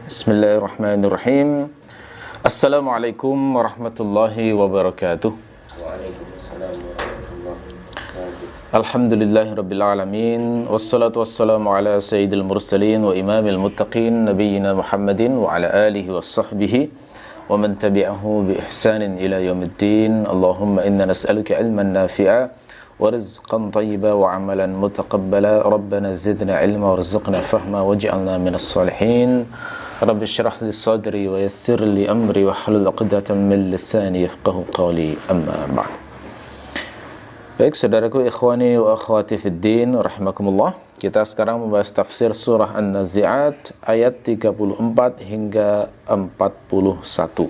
Bismillahirrahmanirrahim. Assalamualaikum warahmatullahi wabarakatuh. Waalaikumsalam warahmatullahi wabarakatuh. Alhamdulillahirabbil alamin, wassalatu wassalamu ala sayyidil mursalin wa imamil muttaqin nabiyyina Muhammadin wa ala alihi wassahbihi wa man tabi'ahu bi ihsanin ila yaumiddin. Allahumma inna nas'aluka ilman nafi'a wa rizqan thayyiban wa amalan mutaqabbala. Rabbana zidna ilma warzuqna fahma waj'alna minas salihin. Rabbi syrah li sadri wa yassir li amri wa hlul 'uqdatam min lisani yafqahu qawli, amma ba'd. Baik saudaraku, ikhwani wa akhwati fid din, rahimakumullah. Kita sekarang membahas tafsir surah An-Nazi'at ayat 34 hingga 41.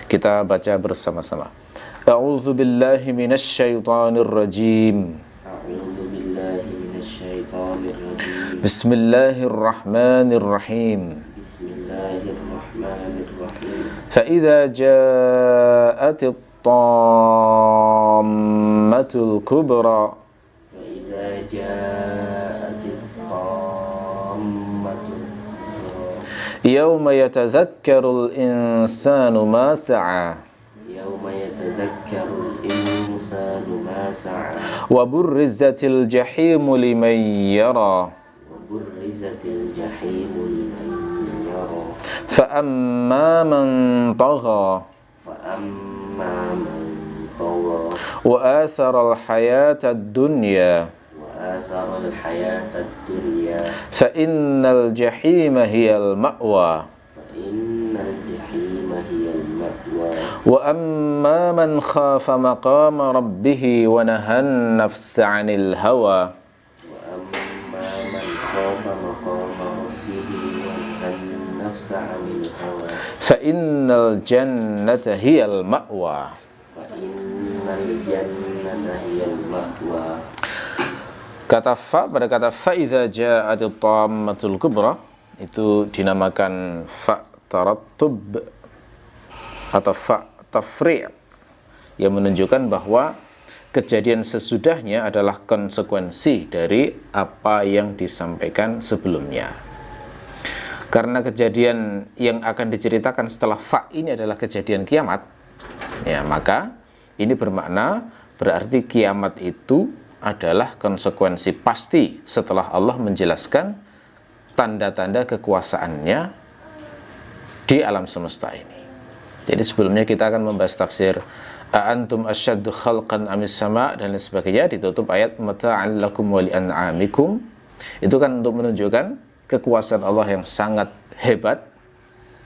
Kita baca bersama-sama. A'udzu billahi minasy syaithanir rajim. A'udzu billahi minasyaitonir rajim. Bismillahirrahmanirrahim. Bismillahirrahmanirrahim. فإذا جاءت الطامة الكبرى فإذا جاءت الطامة الكبرى يوم يتذكر الإنسان ما سعى يوم يتذكر الإنسان ما سعى وبرزت الجحيم لمن يرى وبرزت الجحيم لمن يرى فأما من طغى فأما من طغى وآثر الحياة الدنيا وآثر الحياة الدنيا فإن الجحيم هي المأوى فإن الجحيم هي المأوى وأما من خاف مقام ربه ونهى النفس عن الهوى وأما من خاف مقام ربه ونهى النفس عن الهوى فإن الجنة هي المأوى. فإن الجنة هي المأوى. Kata fa pada kata fa'idza ja'atit tammatul kubra itu dinamakan fa tarattub atau fa tafri' yang menunjukkan bahwa kejadian sesudahnya adalah konsekuensi dari apa yang disampaikan sebelumnya. Karena kejadian yang akan diceritakan setelah fa ini adalah kejadian kiamat, ya, maka ini bermakna berarti kiamat itu adalah konsekuensi pasti setelah Allah menjelaskan tanda-tanda kekuasaannya di alam semesta ini. Jadi sebelumnya kita akan membahas tafsir A'antum asyaddu khalqan amis sama' dan lain sebagainya, ditutup ayat mata'an lakum wa li'an'amikum. Itu kan untuk menunjukkan kekuasaan Allah yang sangat hebat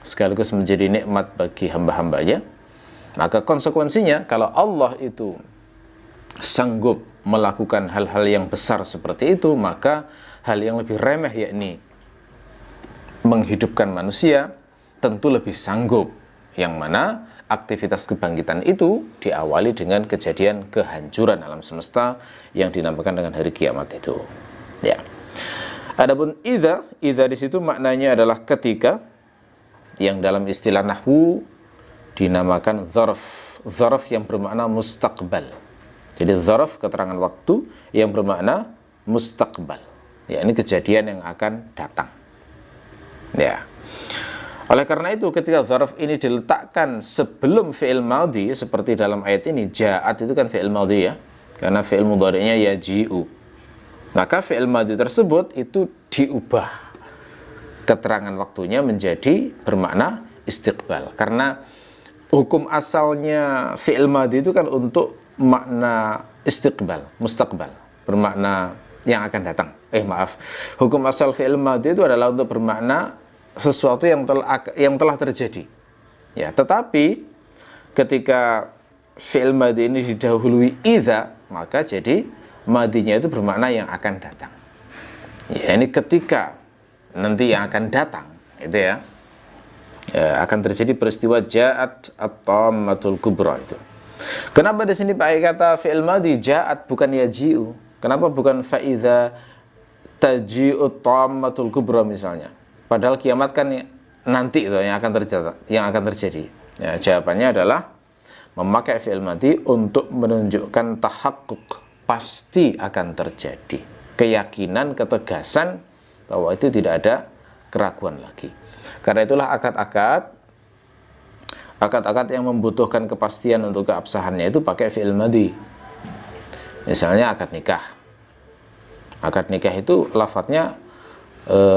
sekaligus menjadi nikmat bagi hamba-hambanya. Maka konsekuensinya kalau Allah itu sanggup melakukan hal-hal yang besar seperti itu, maka hal yang lebih remeh yakni menghidupkan manusia tentu lebih sanggup, yang mana aktivitas kebangkitan itu diawali dengan kejadian kehancuran alam semesta yang dinamakan dengan hari kiamat itu. Ya. Adapun idza di situ maknanya adalah ketika, yang dalam istilah nahwu dinamakan dzarf yang bermakna mustaqbal. Jadi dzarf keterangan waktu yang bermakna mustaqbal. Ya, ini kejadian yang akan datang. Ya. Oleh karena itu ketika dzarf ini diletakkan sebelum fi'il madhi seperti dalam ayat ini, ja'at itu kan fi'il madhi ya. Karena fi'il mudhari'nya yaji'u. Maka fi'il madhi tersebut itu diubah keterangan waktunya menjadi bermakna istiqbal. Karena hukum asalnya fi'il madhi itu kan untuk makna istiqbal, mustaqbal, bermakna yang akan datang. Hukum asal fi'il madhi itu adalah untuk bermakna sesuatu yang telah terjadi. Ya, tetapi ketika fi'il madhi ini didahului idza, maka jadi madhinya itu bermakna yang akan datang. Ya, ini ketika nanti yang akan datang, itu ya. Ya, akan terjadi peristiwa ja'at at-tammatul kubra itu. Kenapa di sini pakai kata fi'il madhi ja'at bukan yaji'u? Kenapa bukan fa'idza taji'ut tammatul kubra misalnya? Padahal kiamat kan nanti itu yang akan terjadi. Ya, jawabannya adalah memakai fi'il madhi untuk menunjukkan tahakkuk, pasti akan terjadi. Keyakinan, ketegasan bahwa itu tidak ada keraguan lagi. Karena itulah akad yang membutuhkan kepastian untuk keabsahannya itu pakai fi'il madhi. Misalnya akad nikah. Akad nikah itu lafadznya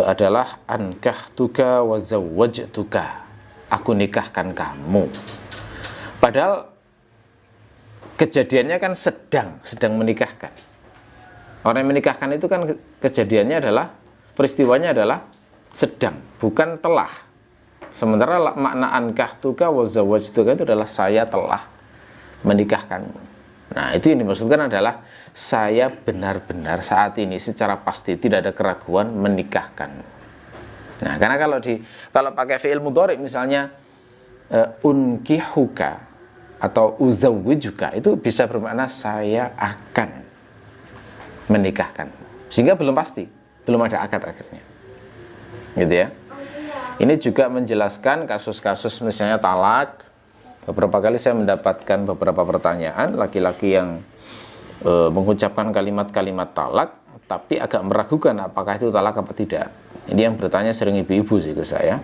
adalah ankahtuka wa zawwajtuka. Aku nikahkan kamu. Padahal kejadiannya kan sedang menikahkan. Orang yang menikahkan itu kan kejadiannya adalah, peristiwanya adalah sedang, bukan telah. Sementara makna ankahtuka wa zawwajtuka itu adalah saya telah menikahkanmu. Nah, itu yang dimaksudkan adalah saya benar-benar saat ini secara pasti tidak ada keraguan menikahkanmu. Nah, karena kalau pakai fi'il mudhari misalnya unkihuka atau uzawwijuka, itu bisa bermakna saya akan menikahkan, sehingga belum pasti, belum ada akad akhirnya, gitu ya. Ini juga menjelaskan kasus-kasus misalnya talak. Beberapa kali saya mendapatkan beberapa pertanyaan laki-laki yang mengucapkan kalimat-kalimat talak tapi agak meragukan apakah itu talak apa tidak. Ini yang bertanya sering ibu-ibu sih ke saya.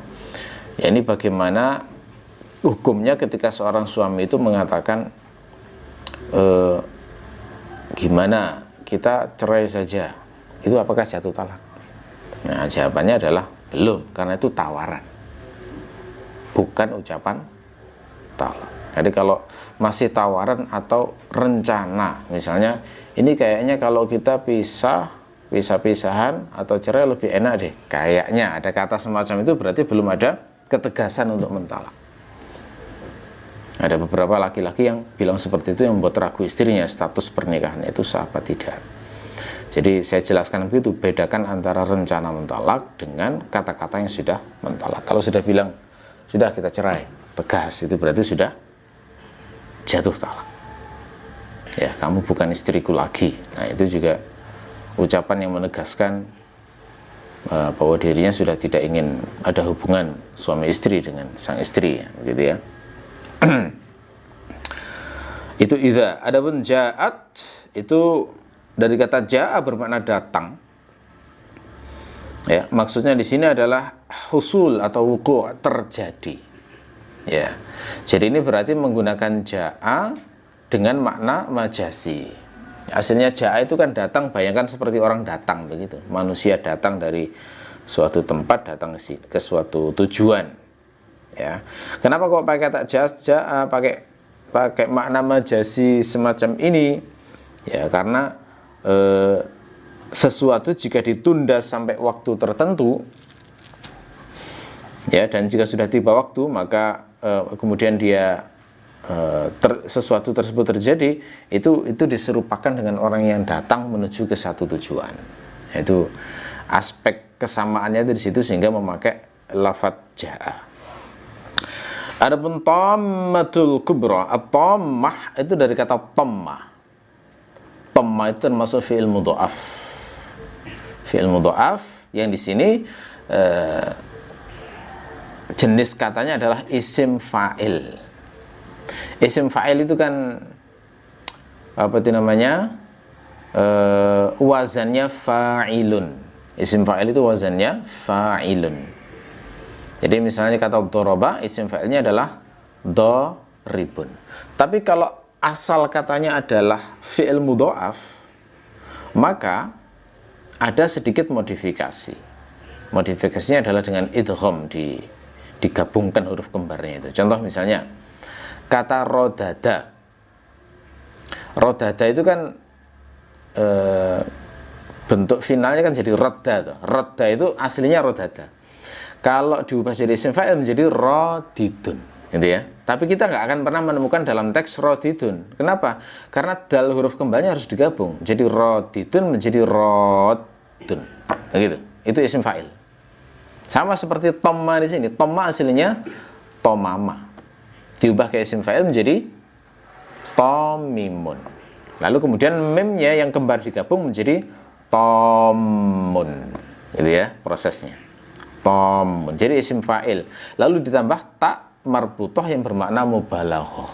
Ya, ini bagaimana hukumnya ketika seorang suami itu mengatakan gimana kita cerai saja, itu apakah jatuh talak? Nah, jawabannya adalah belum, karena itu tawaran, bukan ucapan talak. Jadi kalau masih tawaran atau rencana, misalnya ini kayaknya kalau kita pisah-pisahan atau cerai lebih enak deh, kayaknya ada kata semacam itu, berarti belum ada ketegasan untuk mentalak. Ada beberapa laki-laki yang bilang seperti itu, yang membuat ragu istrinya status pernikahan itu sah apa tidak. Jadi saya jelaskan begitu, bedakan antara rencana mentalak dengan kata-kata yang sudah mentalak. Kalau sudah bilang sudah kita cerai, tegas, itu berarti sudah jatuh talak. Ya, kamu bukan istriku lagi. Nah, itu juga ucapan yang menegaskan bahwa dirinya sudah tidak ingin ada hubungan suami istri dengan sang istri, gitu ya. Itu idza. Adapun ja'at itu dari kata ja'a bermakna datang. Ya, maksudnya di sini adalah husul atau wuku', terjadi. Ya. Jadi ini berarti menggunakan ja'a dengan makna majasi. Aslinya ja'a itu kan datang, bayangkan seperti orang datang begitu. Manusia datang dari suatu tempat, datang ke suatu tujuan. Ya. Kenapa kok pakai kata ja'a, pakai makna majasi semacam ini? Ya, karena sesuatu jika ditunda sampai waktu tertentu, ya, dan jika sudah tiba waktu, maka kemudian dia sesuatu tersebut terjadi, itu diserupakan dengan orang yang datang menuju ke satu tujuan. Itu aspek kesamaannya di situ, sehingga memakai lafadz ja'a. Adapun tammatul kubra, at-tammah itu dari kata tammah. Tammah itu termasuk fi'il mudha'af. Fi'il mudha'af yang di sini jenis katanya adalah isim fa'il. Isim fa'il itu kan apa itu namanya? Wazannya fa'ilun. Isim fa'il itu wazannya fa'ilun. Jadi misalnya kata doroba, isim fa'ilnya adalah doribun. Tapi kalau asal katanya adalah fi'il mudha'af, maka ada sedikit modifikasi. Modifikasinya adalah dengan idgham, digabungkan huruf kembarnya itu. Contoh misalnya kata rodada. Rodada itu kan bentuk finalnya kan jadi rodda. Rodda itu aslinya rodada. Kalau diubah jadi isim fa'il menjadi rodidun, gitu ya. Tapi kita nggak akan pernah menemukan dalam teks rodidun. Kenapa? Karena dal huruf kembalnya harus digabung. Jadi rodidun menjadi rodun, begitu. Itu isim fa'il. Sama seperti tomma di sini. Tomma aslinya tomama. Diubah ke isim fa'il menjadi tomimun. Lalu kemudian mimnya yang kembar digabung menjadi tomun, gitu ya prosesnya. Tom, jadi isim fa'il, lalu ditambah tak marbutoh yang bermakna mubalaghah.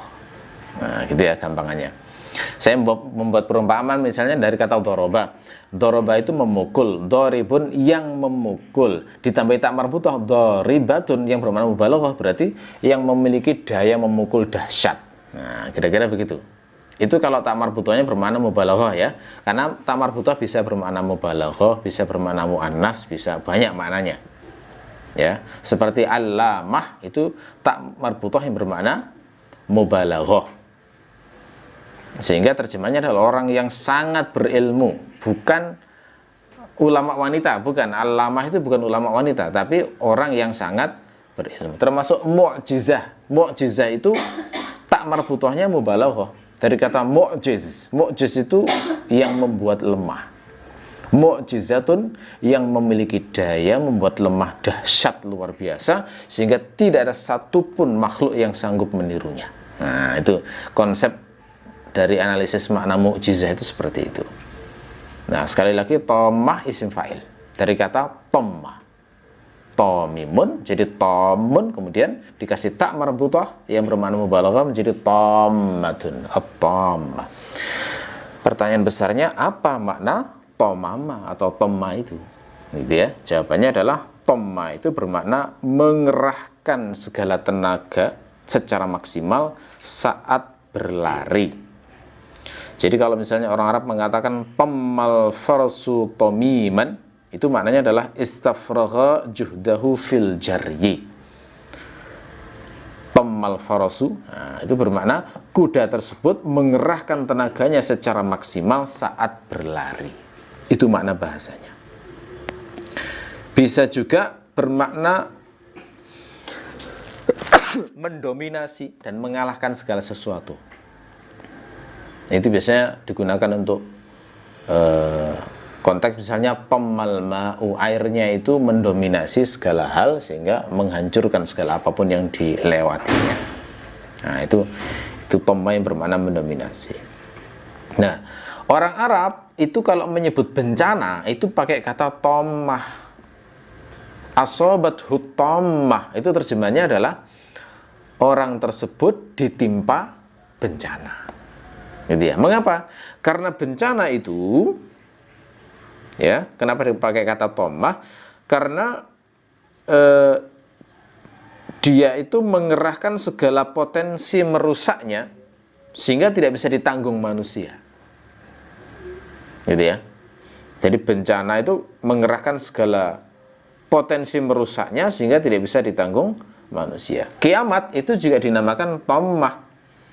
Nah, gitu ya gampangannya. Saya membuat perumpamaan misalnya dari kata doroba. Doroba itu memukul, doribun yang memukul. Ditambah tak marbutoh, doribatun yang bermakna mubalaghah, berarti yang memiliki daya memukul dahsyat. Nah, kira-kira begitu. Itu kalau tak marbutohnya bermakna mubalaghah ya. Karena tak marbutoh bisa bermakna mubalaghah, bisa bermakna muannas, bisa banyak maknanya. Ya, seperti allamah itu tak marbutoh yang bermakna mubalaghah. Sehingga terjemahnya adalah orang yang sangat berilmu, bukan ulama wanita, bukan. Allamah itu bukan ulama wanita, tapi orang yang sangat berilmu. Termasuk mu'jizah. Mu'jizah itu tak marbutohnya mubalaghah. Dari kata mu'jiz. Mu'jiz itu yang membuat lemah. Mu'jizatun yang memiliki daya membuat lemah dahsyat luar biasa, sehingga tidak ada satupun makhluk yang sanggup menirunya. Nah, itu konsep dari analisis makna mu'jizah itu seperti itu. Nah, sekali lagi, tomah isim fa'il dari kata tomah. Tomimun jadi tomun, kemudian dikasih tak marbutah yang bermakna mubalaghah menjadi tommatun, at-tammah. Pertanyaan besarnya, apa makna tomama atau tomma itu? Gitu ya. Jawabannya adalah tomma itu bermakna mengerahkan segala tenaga secara maksimal saat berlari. Jadi kalau misalnya orang Arab mengatakan tommal farsu tomiman, itu maknanya adalah istafragha juhdahu fil jaryi. Tommal farasu, nah, itu bermakna kuda tersebut mengerahkan tenaganya secara maksimal saat berlari. Itu makna bahasanya. Bisa juga bermakna mendominasi dan mengalahkan segala sesuatu. Itu biasanya digunakan untuk konteks misalnya tommal ma'u, airnya itu mendominasi segala hal sehingga menghancurkan segala apapun yang dilewatinya. Nah, itu tomma yang bermakna mendominasi. Nah, orang Arab itu kalau menyebut bencana itu pakai kata tommah. Asobathu tommah, itu terjemahnya adalah orang tersebut ditimpa bencana. Gitu ya. Mengapa? Karena bencana itu, ya, kenapa dipakai kata tommah? Karena dia itu mengerahkan segala potensi merusaknya sehingga tidak bisa ditanggung manusia. Gitu ya. Jadi bencana itu mengerahkan segala potensi merusaknya sehingga tidak bisa ditanggung manusia. Kiamat itu juga dinamakan tommah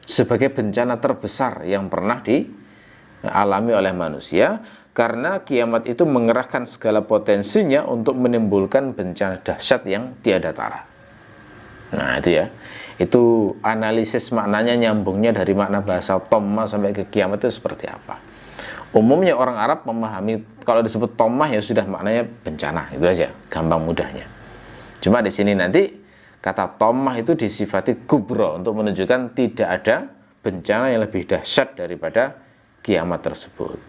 sebagai bencana terbesar yang pernah dialami oleh manusia, karena kiamat itu mengerahkan segala potensinya untuk menimbulkan bencana dahsyat yang tiada tara. Nah, itu ya. Itu analisis maknanya, nyambungnya dari makna bahasa tommah sampai ke kiamat itu seperti apa. Umumnya orang Arab memahami kalau disebut tommah ya sudah maknanya bencana, itu aja, gampang mudahnya. Cuma di sini nanti kata tommah itu disifati kubro untuk menunjukkan tidak ada bencana yang lebih dahsyat daripada kiamat tersebut.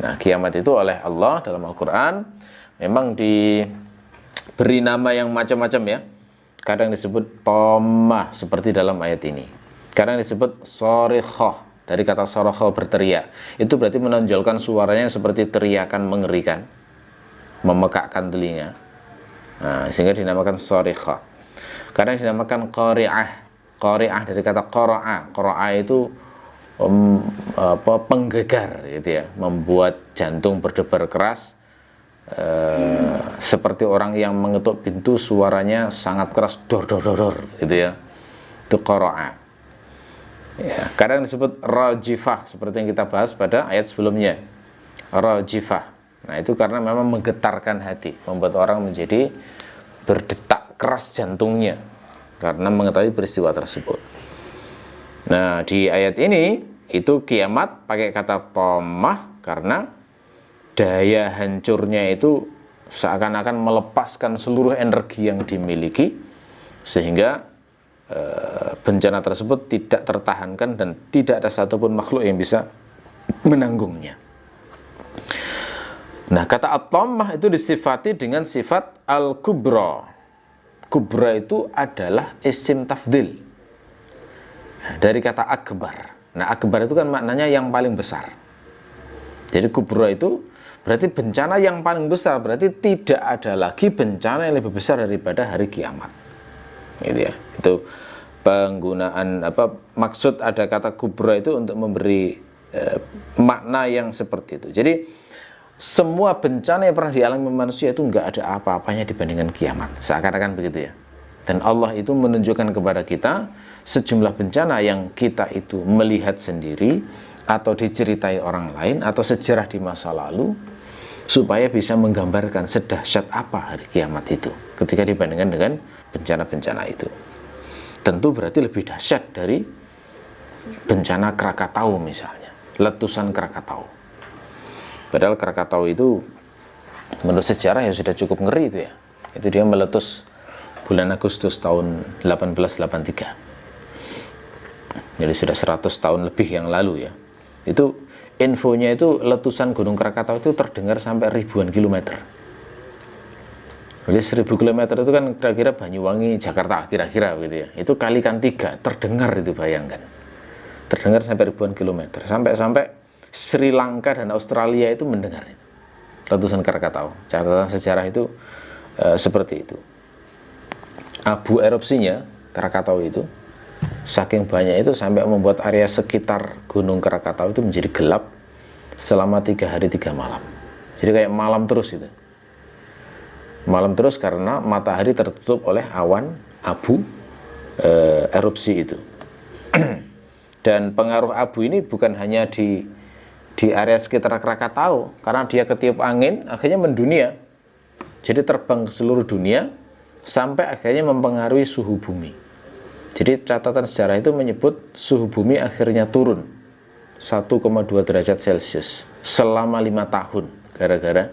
Nah, kiamat itu oleh Allah dalam Al-Quran memang diberi nama yang macam-macam ya. Kadang disebut tommah seperti dalam ayat ini. Kadang disebut sorikhah, dari kata sorokhah berteriak. Itu berarti menonjolkan suaranya seperti teriakan mengerikan, memekakkan telinga. Nah, sehingga dinamakan sorikhah. Kadang dinamakan qari'ah. Qari'ah dari kata qara'a. Qara'a itu penggegar gitu ya, membuat jantung berdebar keras, seperti orang yang mengetuk pintu, suaranya sangat keras, dor dor dor, dor gitu ya. Itu qara'a. Ya, kadang disebut rajifah seperti yang kita bahas pada ayat sebelumnya. Rajifah. Nah, itu karena memang menggetarkan hati, membuat orang menjadi berdetak keras jantungnya karena mengetahui peristiwa tersebut. Nah, di ayat ini itu kiamat pakai kata tommah karena daya hancurnya itu seakan-akan melepaskan seluruh energi yang dimiliki sehingga bencana tersebut tidak tertahankan dan tidak ada satupun makhluk yang bisa menanggungnya. Nah, kata at-tammah itu disifati dengan sifat al-kubra. Kubra itu adalah isim tafdil dari kata akbar. Nah, akbar itu kan maknanya yang paling besar. Jadi kubro itu berarti bencana yang paling besar, berarti tidak ada lagi bencana yang lebih besar daripada hari kiamat. Gitu ya. Itu penggunaan maksud ada kata kubro itu untuk memberi makna yang seperti itu. Jadi semua bencana yang pernah dialami manusia itu nggak ada apa-apanya dibandingkan kiamat. Seakan-akan begitu ya. Dan Allah itu menunjukkan kepada kita sejumlah bencana yang kita itu melihat sendiri atau diceritai orang lain atau sejarah di masa lalu supaya bisa menggambarkan sedahsyat apa hari kiamat itu ketika dibandingkan dengan bencana-bencana itu. Tentu berarti lebih dahsyat dari bencana Krakatau misalnya, letusan Krakatau. Padahal Krakatau itu menurut sejarah ya sudah cukup ngeri itu ya. Itu dia meletus bulan Agustus tahun 1883. Jadi sudah 100 tahun lebih yang lalu ya. Itu infonya itu letusan Gunung Krakatau itu terdengar sampai ribuan kilometer. Jadi 1000 kilometer itu kan kira-kira Banyuwangi, Jakarta kira-kira gitu ya. Itu kalikan 3 terdengar itu, bayangkan. Terdengar sampai ribuan kilometer. Sampai Sri Lanka dan Australia itu mendengar itu. Letusan Krakatau. Catatan sejarah itu seperti itu. Abu erupsinya Krakatau itu saking banyak itu sampai membuat area sekitar Gunung Krakatau itu menjadi gelap selama 3 hari 3 malam. Jadi kayak malam terus itu. Malam terus karena matahari tertutup oleh awan abu erupsi itu. Dan pengaruh abu ini bukan hanya di area sekitar Krakatau, karena dia ketiup angin akhirnya mendunia. Jadi terbang ke seluruh dunia sampai akhirnya mempengaruhi suhu bumi. Jadi catatan sejarah itu menyebut suhu bumi akhirnya turun 1,2 derajat Celcius selama 5 tahun gara-gara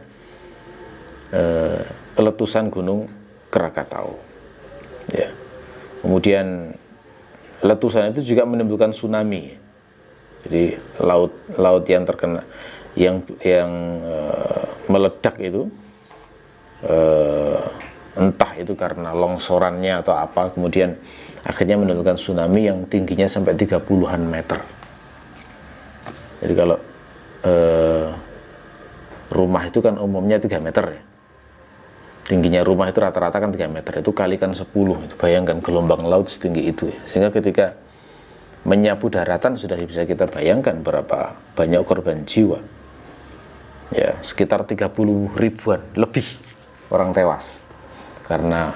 letusan Gunung Krakatau. Ya. Kemudian letusan itu juga menimbulkan tsunami. Jadi laut yang terkena yang meledak itu entah itu karena longsorannya atau apa, kemudian akhirnya menimbulkan tsunami yang tingginya sampai 30-an meter. Jadi kalau rumah itu kan umumnya 3 meter ya. Tingginya rumah itu rata-rata kan 3 meter, itu kalikan 10, itu bayangkan gelombang laut setinggi itu ya. Sehingga ketika menyapu daratan sudah bisa kita bayangkan berapa banyak korban jiwa ya, sekitar 30 ribuan lebih orang tewas karena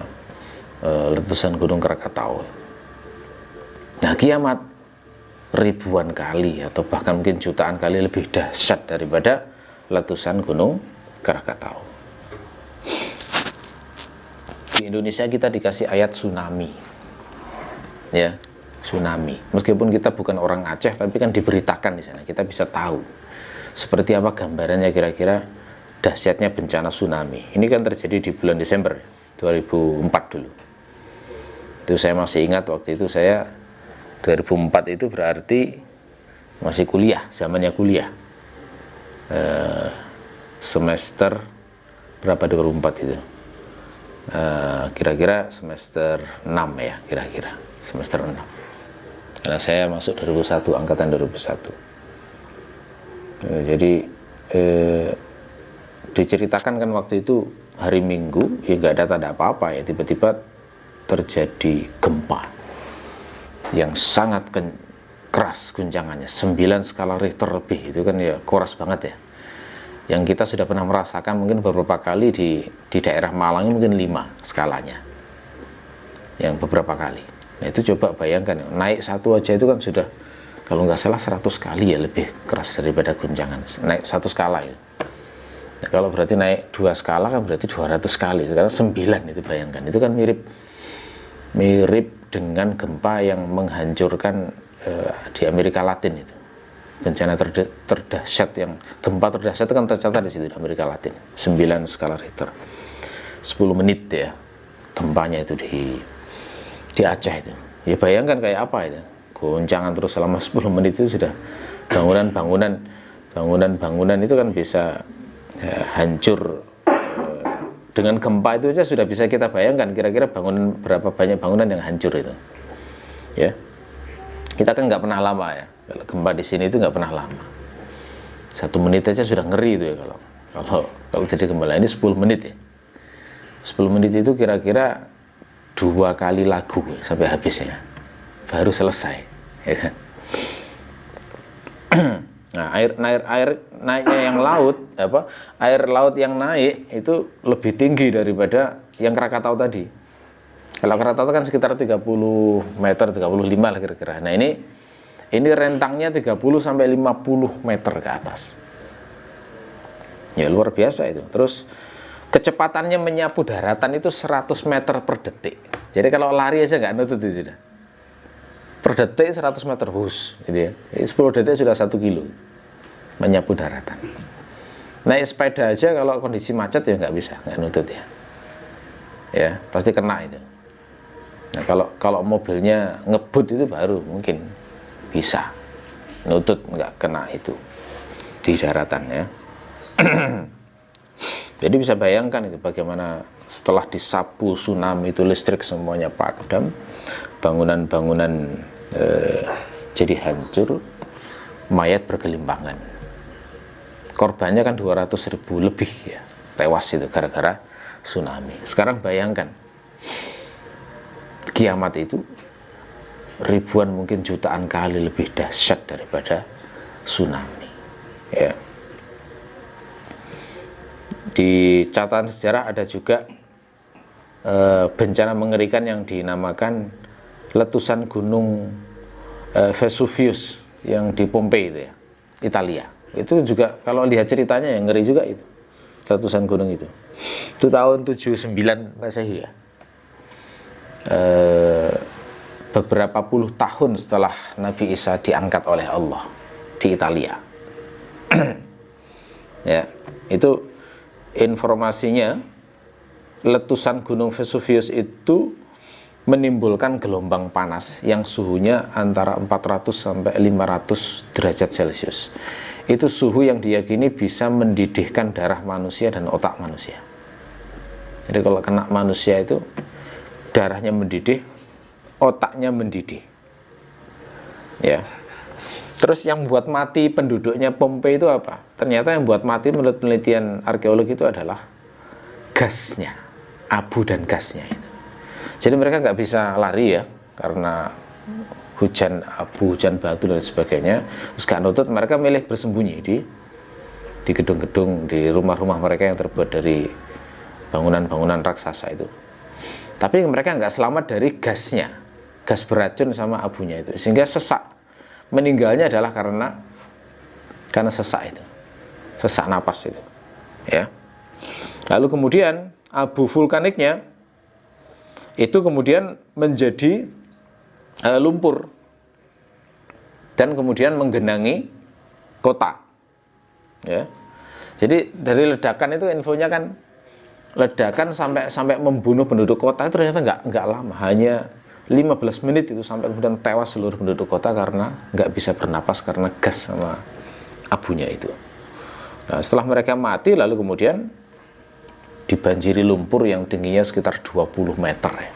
letusan Gunung Krakatau. Nah, kiamat ribuan kali atau bahkan mungkin jutaan kali lebih dahsyat daripada letusan Gunung Krakatau. Di Indonesia kita dikasih ayat tsunami ya, tsunami. Meskipun kita bukan orang Aceh, tapi kan diberitakan di sana, kita bisa tahu seperti apa gambarannya kira-kira dahsyatnya bencana tsunami. Ini kan terjadi di bulan Desember 2004 dulu. Itu saya masih ingat, waktu itu saya 2004 itu berarti masih kuliah, zamannya kuliah. Semester berapa 2004 itu? Kira-kira semester 6 ya, kira-kira semester 6. Karena saya masuk 2001, angkatan 2001. Jadi diceritakan kan waktu itu hari Minggu, ya nggak ada tanda apa-apa ya, tiba-tiba terjadi gempa yang sangat keras guncangannya, 9 skala Richter lebih, itu kan ya keras banget ya. Yang kita sudah pernah merasakan mungkin beberapa kali di daerah Malang mungkin 5 skalanya, yang beberapa kali. Nah itu coba bayangkan, naik satu aja itu kan sudah kalau nggak salah 100 kali ya lebih keras daripada guncangan, naik 1 skala itu. Nah, kalau berarti naik 2 skala kan berarti 200 kali, sekarang 9 itu, bayangkan. Itu kan mirip dengan gempa yang menghancurkan di Amerika Latin itu. Bencana terdahsyat, yang gempa terdahsyat itu kan tercatat di situ di Amerika Latin, 9 skala Richter. 10 menit ya gempanya itu di Aceh itu. Ya bayangkan kayak apa itu, goncangan terus selama 10 menit itu sudah bangunan itu kan bisa hancur. Dengan gempa itu saja sudah bisa kita bayangkan kira-kira berapa banyak bangunan yang hancur itu ya. Kita kan nggak pernah lama ya, Kalau gempa di sini itu nggak pernah lama. 1 menit aja sudah ngeri itu ya kalau jadi gempa. Ini 10 menit ya. 10 menit itu kira-kira 2 kali lagu ya, sampai habisnya. Baru selesai, ya kan? Nah, air naiknya yang air laut yang naik itu lebih tinggi daripada yang Krakatau tadi. Kalau Krakatau kan sekitar 30 meter, 35 lah kira-kira. Nah, ini rentangnya 30 sampai 50 meter ke atas. Ya luar biasa itu. Terus kecepatannya menyapu daratan itu 100 meter per detik. Jadi kalau lari aja nggak nutut itu sudah. Per detik 100 meter hus, gitu ya. 10 detik sudah 1 kilo menyapu daratan. Naik sepeda aja kalau kondisi macet ya nggak bisa, nggak nutut ya. Ya pasti kena itu. Nah kalau mobilnya ngebut itu baru mungkin bisa nutut, nggak kena itu di daratan ya. Jadi bisa bayangkan itu bagaimana setelah disapu tsunami itu listrik semuanya padam, bangunan-bangunan jadi hancur, mayat bergelimpangan. Korbannya kan 200.000 lebih ya, tewas itu gara-gara tsunami. Sekarang bayangkan kiamat itu ribuan mungkin jutaan kali lebih dahsyat daripada tsunami ya. Di catatan sejarah ada juga bencana mengerikan yang dinamakan letusan gunung Vesuvius yang di Pompei itu ya, Italia. Itu juga kalau lihat ceritanya yang ngeri juga itu, letusan gunung itu tahun 79 Masehi ya. Beberapa puluh tahun setelah Nabi Isa diangkat oleh Allah di Italia. Ya, itu informasinya letusan gunung Vesuvius itu menimbulkan gelombang panas yang suhunya antara 400 sampai 500 derajat Celcius. Itu suhu yang diyakini bisa mendidihkan darah manusia dan otak manusia. Jadi kalau kena manusia itu darahnya mendidih, otaknya mendidih. Ya. Terus yang buat mati penduduknya Pompei itu apa? Ternyata yang buat mati menurut penelitian arkeologi itu adalah gasnya, abu dan gasnya itu. Jadi mereka nggak bisa lari ya, karena hujan abu, hujan batu dan sebagainya. Terus gak nutut, mereka milih bersembunyi di gedung-gedung, di rumah-rumah mereka yang terbuat dari bangunan-bangunan raksasa itu. Tapi mereka nggak selamat dari gasnya, gas beracun sama abunya itu, sehingga sesak. Meninggalnya adalah karena sesak itu, sesak napas itu, ya. Lalu kemudian abu vulkaniknya itu kemudian menjadi lumpur dan kemudian menggenangi kota, ya. Jadi dari ledakan itu infonya kan ledakan sampai membunuh penduduk kota itu ternyata nggak lama, hanya 15 menit itu sampai kemudian tewas seluruh penduduk kota karena nggak bisa bernapas karena gas sama abunya itu. Nah, setelah mereka mati lalu kemudian dibanjiri lumpur yang tingginya sekitar 20 meter ya.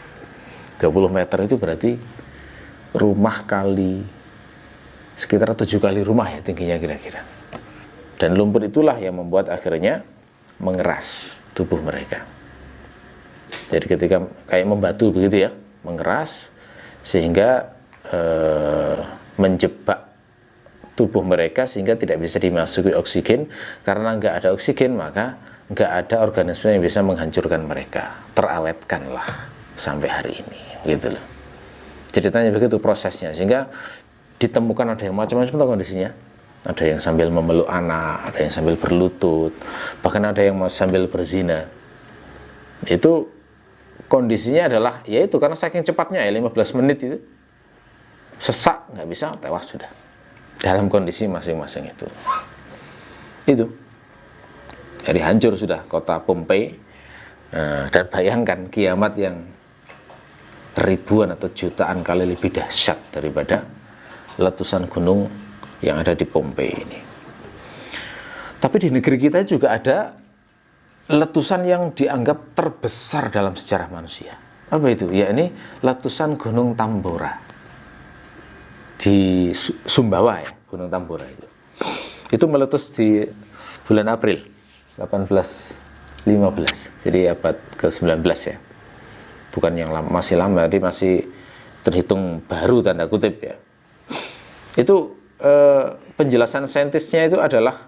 20 meter itu berarti rumah kali sekitar 7 kali rumah ya tingginya kira-kira. Dan lumpur itulah yang membuat akhirnya mengeras tubuh mereka. Jadi ketika kayak membatu begitu ya, mengeras sehingga menjebak tubuh mereka sehingga tidak bisa dimasuki oksigen. Karena nggak ada oksigen maka nggak ada organisme yang bisa menghancurkan mereka. Terawetkanlah sampai hari ini, gitu loh. Ceritanya begitu prosesnya, sehingga ditemukan ada yang macam-macam kondisinya. Ada yang sambil memeluk anak, ada yang sambil berlutut, bahkan ada yang sambil berzina. Itu kondisinya adalah yaitu karena saking cepatnya ya 15 menit itu sesak, nggak bisa, tewas sudah dalam kondisi masing-masing itu. Jadi hancur sudah kota Pompei. Dan bayangkan kiamat yang ribuan atau jutaan kali lebih dahsyat daripada letusan gunung yang ada di Pompei ini. Tapi di negeri kita juga ada letusan yang dianggap terbesar dalam sejarah manusia. Apa itu? Ya ini letusan Gunung Tambora di Sumbawa ya, Gunung Tambora itu meletus di bulan April 1815, jadi abad ke-19 ya, bukan yang lama, masih lama, jadi masih terhitung baru tanda kutip ya. Itu penjelasan saintisnya itu adalah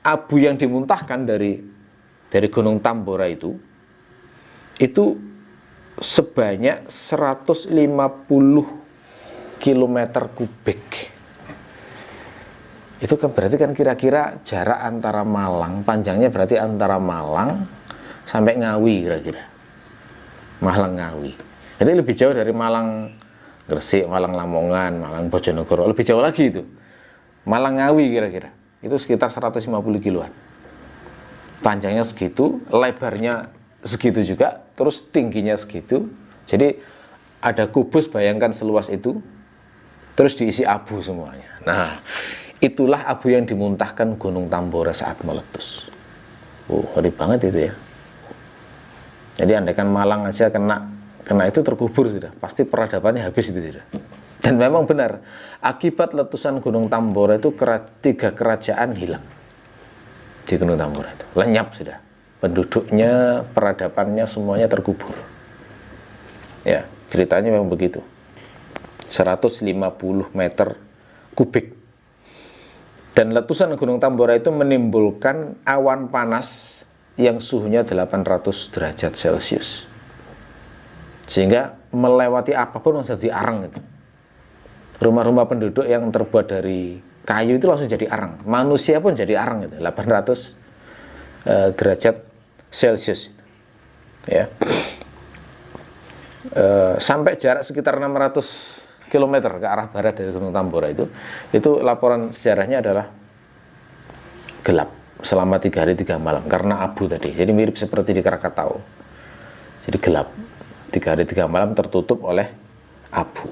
abu yang dimuntahkan dari Gunung Tambora itu sebanyak 150 km kubik. Itu kan berarti kan kira-kira jarak antara Malang, panjangnya berarti antara Malang sampai Ngawi kira-kira. Malang Ngawi. Jadi lebih jauh dari Malang Gresik, Malang Lamongan, Malang Bojonegoro, lebih jauh lagi itu. Malang Ngawi kira-kira. Itu sekitar 150 kiloan. Panjangnya segitu, lebarnya segitu juga, terus tingginya segitu. Jadi ada kubus, bayangkan seluas itu, terus diisi abu semuanya. Nah, itulah abu yang dimuntahkan Gunung Tambora saat meletus. Ngeri banget itu ya. Jadi andaikan Malang aja kena itu terkubur sudah, pasti peradabannya habis itu sudah. Dan memang benar, akibat letusan Gunung Tambora itu 3 kerajaan hilang di Gunung Tambora itu, lenyap sudah. Penduduknya, peradabannya semuanya terkubur. Ya, ceritanya memang begitu. 150 meter kubik. Dan letusan Gunung Tambora itu menimbulkan awan panas yang suhunya 800 derajat Celcius. Sehingga melewati apapun langsung jadi arang itu. Rumah-rumah penduduk yang terbuat dari kayu itu langsung jadi arang. Manusia pun jadi arang itu, 800 derajat Celcius. Ya. Sampai jarak sekitar 600 km ke arah barat dari Gunung Tambora itu laporan sejarahnya adalah gelap selama 3 hari 3 malam karena abu tadi. Jadi mirip seperti di Krakatau. Jadi gelap 3 hari 3 malam tertutup oleh abu.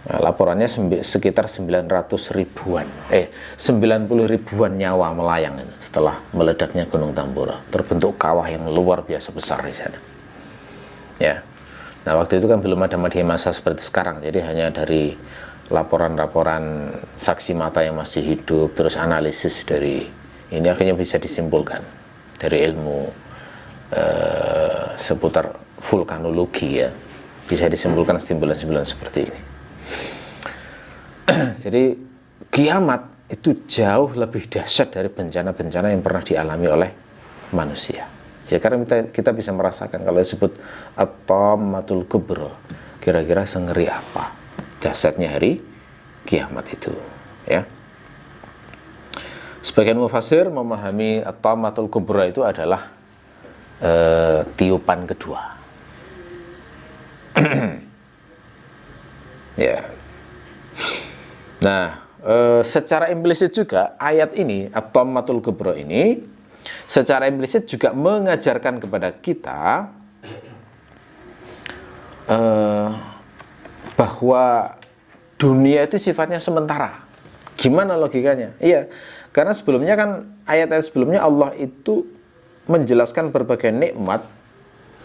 Nah, laporannya sekitar 90 ribuan nyawa melayang itu setelah meledaknya Gunung Tambora. Terbentuk kawah yang luar biasa besar di sana. Ya. Nah, waktu itu kan belum ada media massa seperti sekarang, jadi hanya dari laporan-laporan saksi mata yang masih hidup, terus analisis dari ini akhirnya bisa disimpulkan dari ilmu seputar vulkanologi ya, bisa disimpulkan kesimpulan-kesimpulan seperti ini. Jadi kiamat itu jauh lebih dahsyat dari bencana-bencana yang pernah dialami oleh manusia. Sekarang kita bisa merasakan kalau disebut at-tammatul kubra, kira-kira sengeri apa dahsyatnya hari kiamat itu, ya. Sebagian mufassir memahami at-tammatul kubra itu adalah tiupan kedua. Ya. Nah, secara implisit juga ayat ini at-tammatul kubra ini secara implisit juga mengajarkan kepada kita bahwa dunia itu sifatnya sementara. Gimana logikanya? Iya, karena sebelumnya kan ayat-ayat sebelumnya Allah itu menjelaskan berbagai nikmat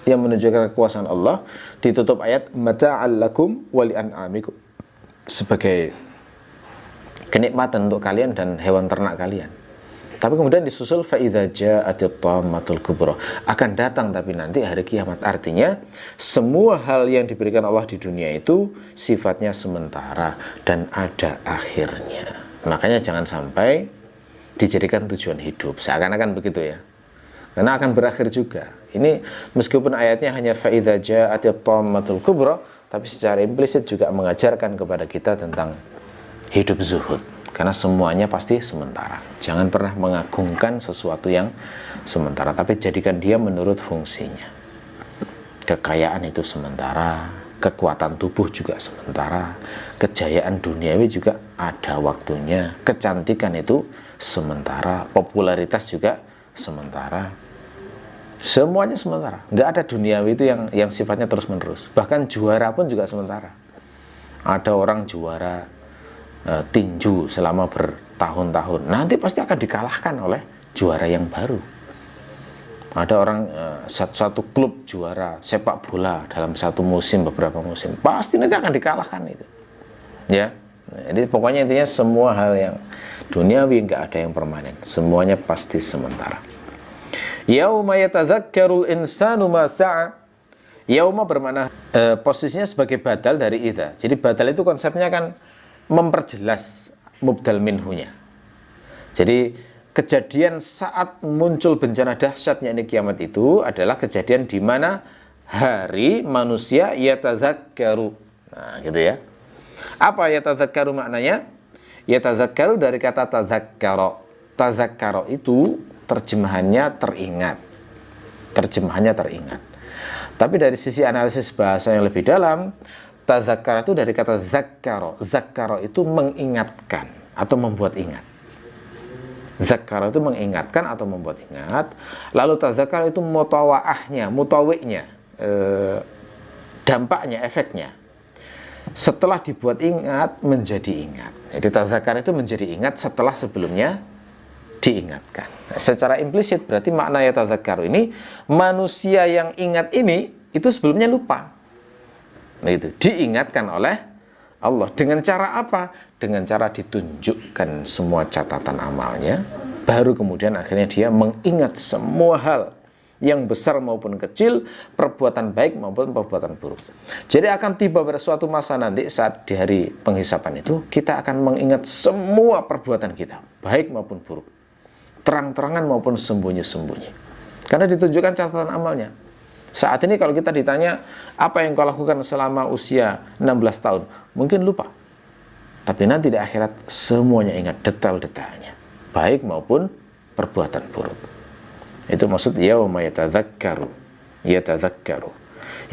yang menunjukkan kekuasaan Allah, ditutup ayat mata'al lakum wa li'an'amikum, sebagai kenikmatan untuk kalian dan hewan ternak kalian. Tapi kemudian disusul fa'idza ja'atit tammatul kubra, akan datang tapi nanti hari kiamat. Artinya semua hal yang diberikan Allah di dunia itu sifatnya sementara dan ada akhirnya. Makanya jangan sampai dijadikan tujuan hidup, seakan-akan begitu ya, karena akan berakhir juga. Ini meskipun ayatnya hanya fa'idza ja'atit tammatul kubra, tapi secara implisit juga mengajarkan kepada kita tentang hidup zuhud. Karena semuanya pasti sementara. Jangan pernah mengagungkan sesuatu yang sementara, tapi jadikan dia menurut fungsinya. Kekayaan itu sementara, kekuatan tubuh juga sementara, kejayaan duniawi juga ada waktunya, kecantikan itu sementara, popularitas juga sementara. Semuanya sementara. Nggak ada duniawi itu yang sifatnya terus-menerus. Bahkan juara pun juga sementara. Ada orang juara tinju selama bertahun-tahun, nanti pasti akan dikalahkan oleh juara yang baru. Ada orang satu klub juara sepak bola dalam satu musim, beberapa musim, pasti nanti akan dikalahkan itu. Ya, jadi pokoknya intinya semua hal yang duniawi nggak ada yang permanen, semuanya pasti sementara. Yauma yatadzakkarul insanu ma sa'a. Yauma bermakna posisinya sebagai badal dari idza. Jadi badal itu konsepnya kan memperjelas mubdal minhunya. Jadi kejadian saat muncul bencana dahsyat yakni kiamat itu adalah kejadian di mana hari manusia yatadzakkaru. Nah, gitu ya. Apa yatadzakkaru maknanya? Yatadzakkaru dari kata tadzakkara. Tadzakkara itu terjemahannya teringat. Terjemahannya teringat. Tapi dari sisi analisis bahasa yang lebih dalam, tadzakkara itu dari kata zakkara. Zakkara itu mengingatkan atau membuat ingat. Zakkara itu mengingatkan atau membuat ingat. Lalu tadzakkara itu mutawaahnya, mutawiknya, dampaknya, efeknya. Setelah dibuat ingat, menjadi ingat. Jadi tadzakkara itu menjadi ingat setelah sebelumnya diingatkan. Nah, secara implisit berarti makna ya tadzakkaru ini, manusia yang ingat ini itu sebelumnya lupa. Nah, itu diingatkan oleh Allah. Dengan cara apa? Dengan cara ditunjukkan semua catatan amalnya, baru kemudian akhirnya dia mengingat semua hal yang besar maupun kecil, perbuatan baik maupun perbuatan buruk. Jadi akan tiba pada suatu masa nanti saat di hari penghisapan itu, kita akan mengingat semua perbuatan kita, baik maupun buruk, terang-terangan maupun sembunyi-sembunyi, karena ditunjukkan catatan amalnya. Saat ini kalau kita ditanya apa yang kau lakukan selama usia 16 tahun, mungkin lupa. Tapi nanti di akhirat semuanya ingat detail-detailnya, baik maupun perbuatan buruk. Itu maksud yauma yatadzakkaru. Yatadzakkaru.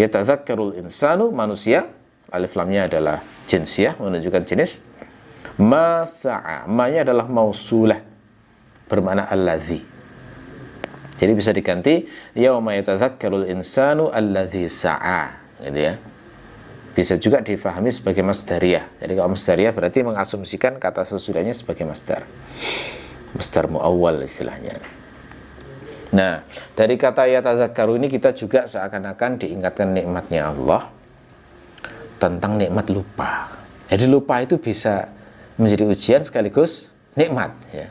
Yatadzakkarul insanu, manusia, alif lamnya adalah jinsiyah, menunjukkan jenis. Ma sa'a, ma-nya adalah mausulah, bermakna allazi. Jadi bisa diganti yauma yatadzakkarul insanu allazi sa'a, gitu ya. Bisa juga difahami sebagai masdariyah. Jadi kalau masdariyah berarti mengasumsikan kata sesudahnya sebagai masdar. Masdar muawwal istilahnya. Nah, dari kata yatadzakkaru ini kita juga seakan-akan diingatkan nikmatnya Allah tentang nikmat lupa. Jadi lupa itu bisa menjadi ujian sekaligus nikmat, ya.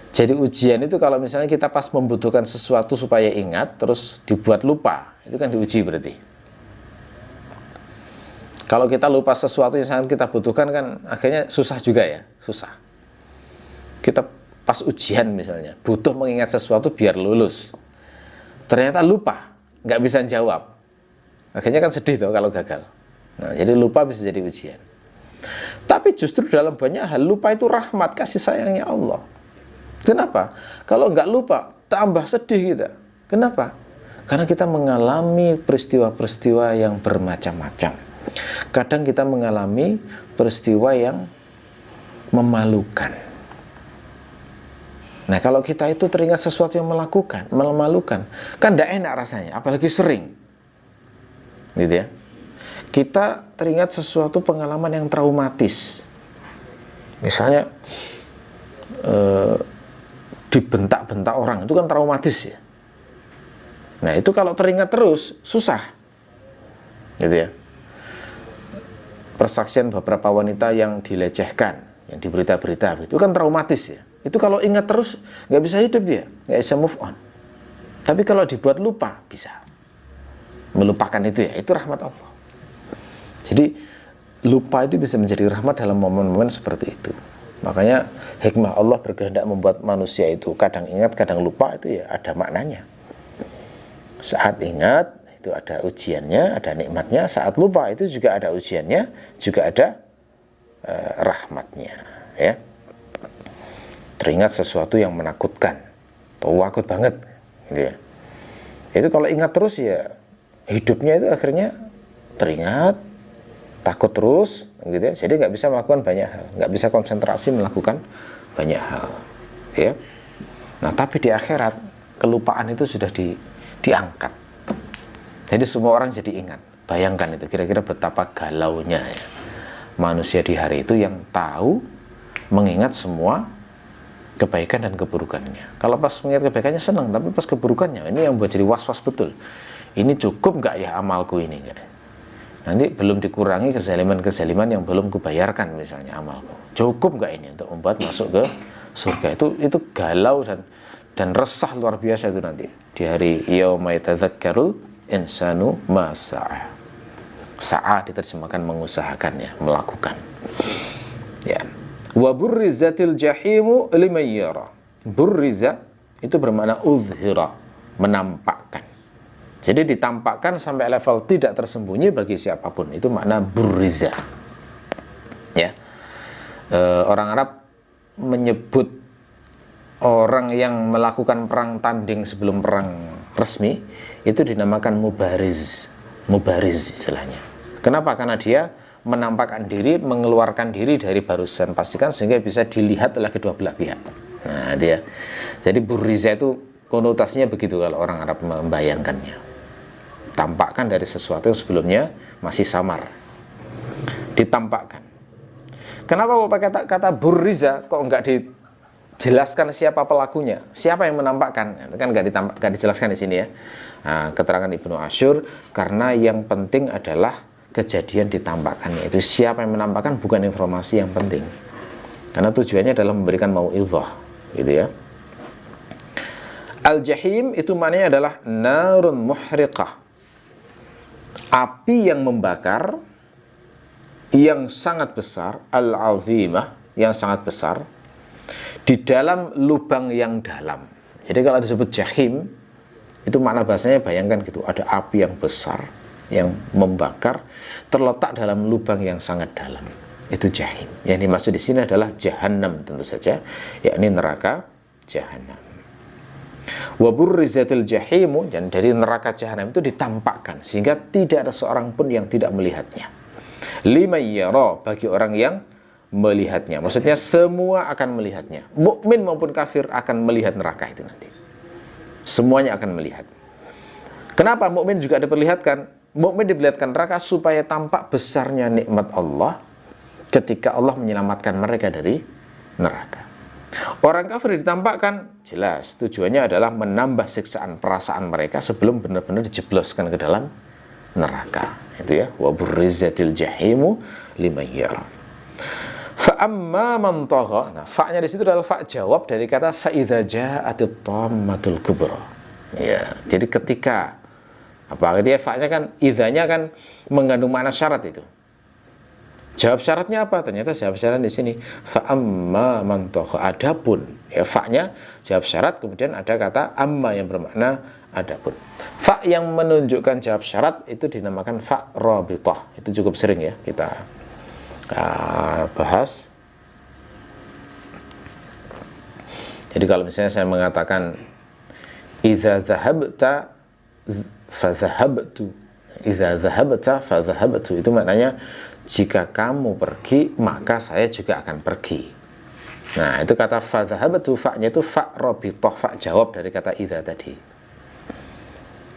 Jadi ujian itu kalau misalnya kita pas membutuhkan sesuatu supaya ingat, terus dibuat lupa, itu kan diuji berarti. Kalau kita lupa sesuatu yang sangat kita butuhkan kan akhirnya susah juga ya, susah. Kita pas ujian misalnya, butuh mengingat sesuatu biar lulus, ternyata lupa, nggak bisa jawab, akhirnya kan sedih tuh kalau gagal. Nah, jadi lupa bisa jadi ujian. Tapi justru dalam banyak hal lupa itu rahmat, kasih sayangnya Allah. Kenapa? Kalau nggak lupa, tambah sedih kita. Kenapa? Karena kita mengalami peristiwa-peristiwa yang bermacam-macam. Kadang kita mengalami peristiwa yang memalukan. Nah, kalau kita itu teringat sesuatu yang memalukan, kan tidak enak rasanya, apalagi sering, gitu ya. Kita teringat sesuatu pengalaman yang traumatis, misalnya dibentak-bentak orang, itu kan traumatis ya. Nah, itu kalau teringat terus susah, gitu ya. Persaksian beberapa wanita yang dilecehkan, yang di berita-berita, itu kan traumatis ya. Itu kalau ingat terus nggak bisa hidup dia, nggak bisa move on. Tapi kalau dibuat lupa bisa melupakan itu ya, itu rahmat Allah. Jadi lupa itu bisa menjadi rahmat dalam momen-momen seperti itu. Makanya hikmah Allah berkehendak membuat manusia itu kadang ingat, kadang lupa, itu ya ada maknanya. Saat ingat itu ada ujiannya, ada nikmatnya. Saat lupa itu juga ada ujiannya, juga ada rahmatnya, ya. Teringat sesuatu yang menakutkan, takut banget, gitu ya. Itu kalau ingat terus ya hidupnya itu akhirnya teringat, takut terus, gitu ya. Jadi nggak bisa melakukan banyak hal, nggak bisa konsentrasi melakukan banyak hal, ya. Nah, tapi di akhirat kelupaan itu sudah diangkat. Jadi semua orang jadi ingat. Bayangkan itu kira-kira betapa galaunya ya manusia di hari itu yang tahu mengingat semua kebaikan dan keburukannya. Kalau pas mengingat kebaikannya senang, tapi pas keburukannya ini yang buat jadi was-was betul. Ini cukup nggak ya amalku ini? Nggak. Nanti belum dikurangi kezaliman-kezaliman yang belum kubayarkan misalnya amalku. Cukup nggak ini untuk membuat masuk ke surga? Itu galau dan resah luar biasa itu nanti di hari yauma yatadzakkarul insanu ma sa'a. Sa'a diterjemahkan mengusahakan ya, melakukan. Ya. Wa burrizatil jahimu liman yara. Burriza itu bermakna uzhira, menampakkan. Jadi ditampakkan sampai level tidak tersembunyi bagi siapapun. Itu makna burriza. Ya. Orang Arab menyebut orang yang melakukan perang tanding sebelum perang resmi itu dinamakan mubariz. Mubariz istilahnya. Kenapa? Karena dia menampakkan diri, mengeluarkan diri dari barisan pasukan sehingga bisa dilihat oleh kedua belah pihak. Nah, dia. Jadi burriza itu konotasinya begitu kalau orang Arab membayangkannya. Tampakkan dari sesuatu yang sebelumnya masih samar. Ditampakkan. Kenapa kok pakai kata burriza? Kok enggak dijelaskan siapa pelakunya? Siapa yang menampakkan? Itu kan enggak dijelaskan di sini ya. Nah, keterangan Ibnu Asyur, karena yang penting adalah kejadian ditampakkannya. Itu siapa yang menampakkan bukan informasi yang penting. Karena tujuannya adalah memberikan mau'izah, gitu ya. Al-jahim itu maknanya adalah narun muhriqah. Api yang membakar yang sangat besar, al-azimah, yang sangat besar di dalam lubang yang dalam. Jadi kalau disebut jahim itu makna bahasanya bayangkan gitu, ada api yang besar yang membakar terletak dalam lubang yang sangat dalam. Itu jahim. Yang dimaksud di sini adalah jahannam tentu saja, yakni neraka jahannam. Wa burrizatil jahimu, dan dari neraka jahanam itu ditampakkan sehingga tidak ada seorang pun yang tidak melihatnya. Liman yara, bagi orang yang melihatnya. Maksudnya semua akan melihatnya. Mukmin maupun kafir akan melihat neraka itu nanti. Semuanya akan melihat. Kenapa mukmin juga diperlihatkan? Mukmin diperlihatkan neraka supaya tampak besarnya nikmat Allah ketika Allah menyelamatkan mereka dari neraka. Orang kafir ditampakkan, jelas tujuannya adalah menambah siksaan perasaan mereka sebelum benar-benar dijebloskan ke dalam neraka. Itu ya, wa burrizatil jahimu liman yara. Fa amma man tagha. Nah, fa-nya di situ adalah fa jawab dari kata fa idza ja'atit tammatul kubra. Ya, jadi ketika fa-nya kan, idzanya kan mengandung makna syarat itu. Jawab syaratnya apa? Ternyata jawab syarat di sini fa amma man tagha. Adapun ya, fa-nya jawab syarat, kemudian ada kata amma yang bermakna adapun. Fa yang menunjukkan jawab syarat itu dinamakan fa rabithah. Itu cukup sering ya kita bahas. Jadi kalau misalnya saya mengatakan idza zahabta fa zahabtu, idza zahabta fa zahabtu, itu maknanya jika kamu pergi maka saya juga akan pergi. Nah, itu kata fa zahabtu, fa-nya itu fa rabithah, fa jawab dari kata idza tadi.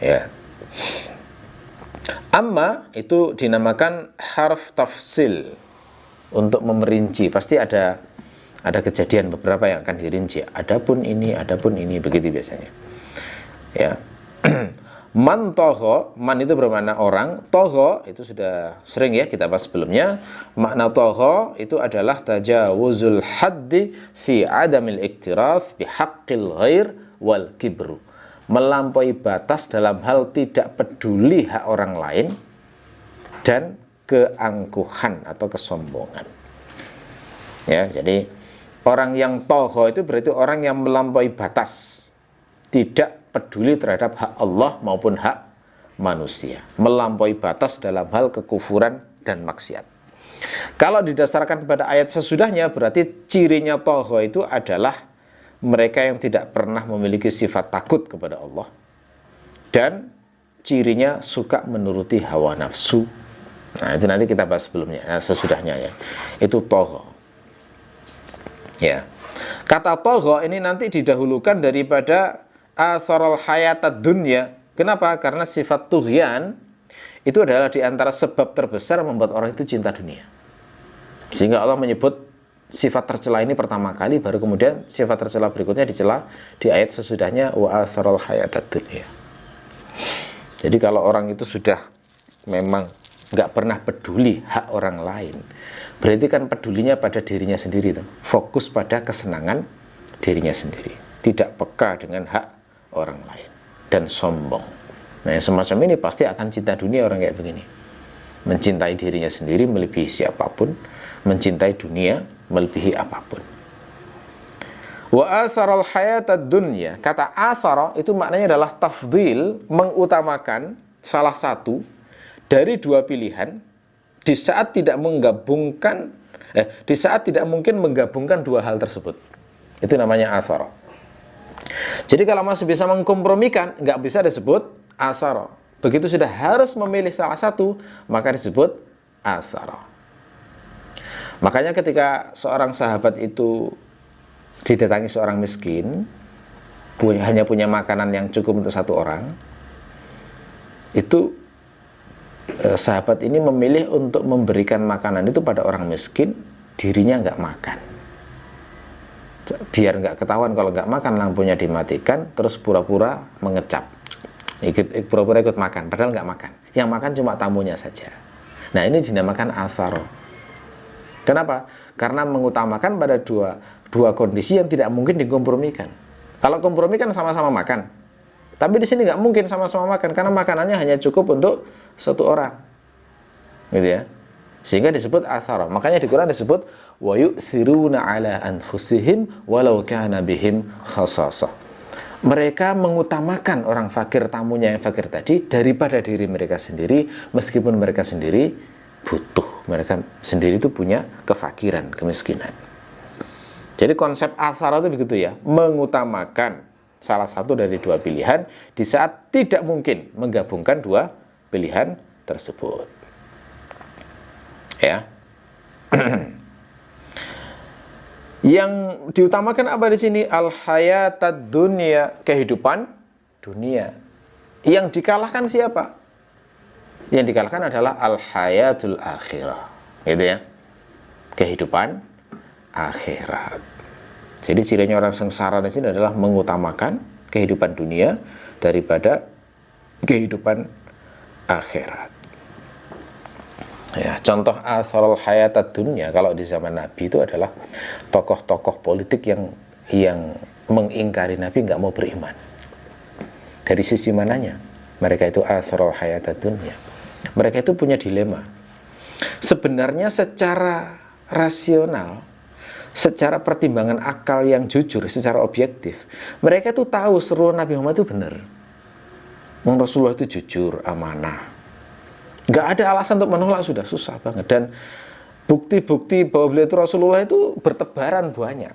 Ya. Amma itu dinamakan harf tafsil, untuk memerinci. Pasti ada kejadian beberapa yang akan dirinci. Adapun ini begitu biasanya. Ya. Man tagha, man itu bermakna orang, tagha itu sudah sering ya kita bahas sebelumnya. Makna tagha itu adalah tajawuzul haddi fi adamil iktirath bi haqqil ghair wal kibru. Melampaui batas dalam hal tidak peduli hak orang lain dan keangkuhan atau kesombongan. Ya, jadi orang yang tagha itu berarti orang yang melampaui batas, tidak peduli terhadap hak Allah maupun hak manusia, melampaui batas dalam hal kekufuran dan maksiat. Kalau didasarkan pada ayat sesudahnya, berarti cirinya tagha itu adalah mereka yang tidak pernah memiliki sifat takut kepada Allah dan cirinya suka menuruti hawa nafsu. Nah, itu nanti kita bahas sebelumnya, sesudahnya ya. Itu tagha. Ya. Kata tagha ini nanti didahulukan daripada asarul hayatad dunya. Kenapa? Karena sifat tughyan itu adalah di antara sebab terbesar membuat orang itu cinta dunia. Sehingga Allah menyebut sifat tercela ini pertama kali, baru kemudian sifat tercela berikutnya dicela di ayat sesudahnya wa asarul hayatad dunya. Jadi kalau orang itu sudah memang nggak pernah peduli hak orang lain, berarti kan pedulinya pada dirinya sendiri tuh. Fokus pada kesenangan dirinya sendiri, tidak peka dengan hak orang lain, dan sombong. Nah, yang semacam ini pasti akan cinta dunia orang kayak begini. Mencintai dirinya sendiri melebihi siapapun, mencintai dunia melebihi apapun. Wa asaral hayatad dunya. Kata asara itu maknanya adalah tafdhil, mengutamakan salah satu dari dua pilihan di saat tidak menggabungkan di saat tidak mungkin menggabungkan dua hal tersebut. Itu namanya asara. Jadi kalau masih bisa mengkompromikan, nggak bisa disebut asara. Begitu sudah harus memilih salah satu, maka disebut asara. Makanya ketika seorang sahabat itu didatangi seorang miskin, hanya punya makanan yang cukup untuk satu orang, itu sahabat ini memilih untuk memberikan makanan itu pada orang miskin, dirinya nggak makan. Biar nggak ketahuan kalau nggak makan, lampunya dimatikan, terus pura-pura mengecap. Pura-pura ikut makan, padahal nggak makan. Yang makan cuma tamunya saja. Nah, ini dinamakan asaro. Kenapa? Karena mengutamakan pada dua kondisi yang tidak mungkin dikompromikan. Kalau kompromi kan sama-sama makan. Tapi di sini nggak mungkin sama-sama makan, karena makanannya hanya cukup untuk satu orang. Gitu ya. Sehingga disebut asaro. Makanya di Quran disebut wa yu'thiruna ala anfusihim walau kana bihim khasasah. Mereka mengutamakan orang fakir, tamunya yang fakir tadi, daripada diri mereka sendiri, meskipun mereka sendiri butuh. Mereka sendiri itu punya kefakiran, kemiskinan. Jadi konsep asara itu begitu ya, mengutamakan salah satu dari dua pilihan di saat tidak mungkin menggabungkan dua pilihan tersebut. Ya. Yang diutamakan apa di sini? Al-hayatad dunya, kehidupan dunia. Yang dikalahkan siapa? Yang dikalahkan adalah al-hayatul akhirah. Gitu ya. Kehidupan akhirat. Jadi cirinya orang sengsara di sini adalah mengutamakan kehidupan dunia daripada kehidupan akhirat. Ya, contoh asarul hayatad dunya kalau di zaman Nabi itu adalah tokoh-tokoh politik yang mengingkari Nabi, nggak mau beriman. Dari sisi mananya? Mereka itu asarul hayatad dunya. Mereka itu punya dilema. Sebenarnya secara rasional, secara pertimbangan akal yang jujur, secara objektif, mereka itu tahu seruan Nabi Muhammad itu benar. Rasulullah itu jujur, amanah. Nggak ada alasan untuk menolak, sudah susah banget. Dan bukti-bukti bahwa beliau itu Rasulullah itu bertebaran banyak.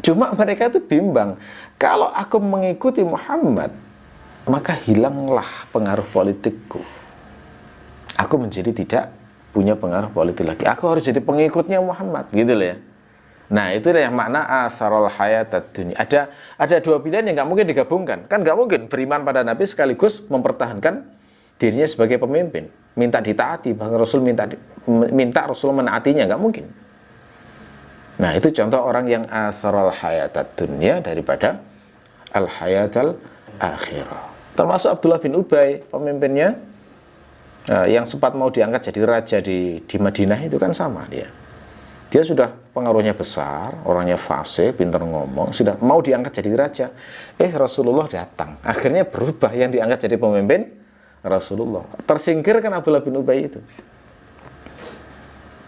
Cuma mereka itu bimbang, kalau aku mengikuti Muhammad, maka hilanglah pengaruh politikku. Aku menjadi tidak punya pengaruh politik lagi. Aku harus jadi pengikutnya Muhammad, gitu loh ya. Nah, itulah yang makna asarul hayatad dunya. Ada dua pilihan yang nggak mungkin digabungkan. Kan nggak mungkin beriman pada Nabi sekaligus mempertahankan dirinya sebagai pemimpin, minta ditaati, bahkan Rasul minta Rasul menaatinya, nggak mungkin. Nah, itu contoh orang yang asarul hayatad dunya daripada al hayatal akhirah. Termasuk Abdullah bin Ubay, pemimpinnya yang sempat mau diangkat jadi raja di Madinah, itu kan sama dia. Dia sudah pengaruhnya besar, orangnya fasih, pintar ngomong, sudah mau diangkat jadi raja. Rasulullah datang, akhirnya berubah, yang diangkat jadi pemimpin Rasulullah. Tersingkirkan Abdullah bin Ubay itu.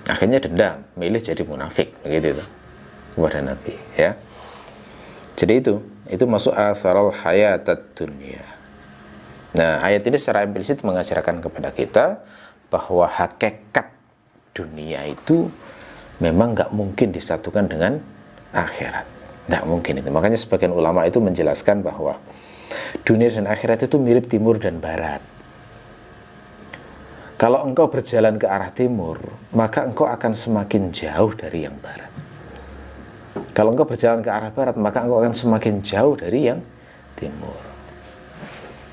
Akhirnya dendam, milih jadi munafik, begitu itu kepada Nabi, ya. Jadi itu masuk asarul hayatad dunya. Nah, ayat ini secara implisit mengajarkan kepada kita bahwa hakikat dunia itu memang nggak mungkin disatukan dengan akhirat. Nggak mungkin itu. Makanya sebagian ulama itu menjelaskan bahwa dunia dan akhirat itu mirip timur dan barat. Kalau engkau berjalan ke arah timur, maka engkau akan semakin jauh dari yang barat. Kalau engkau berjalan ke arah barat, maka engkau akan semakin jauh dari yang timur.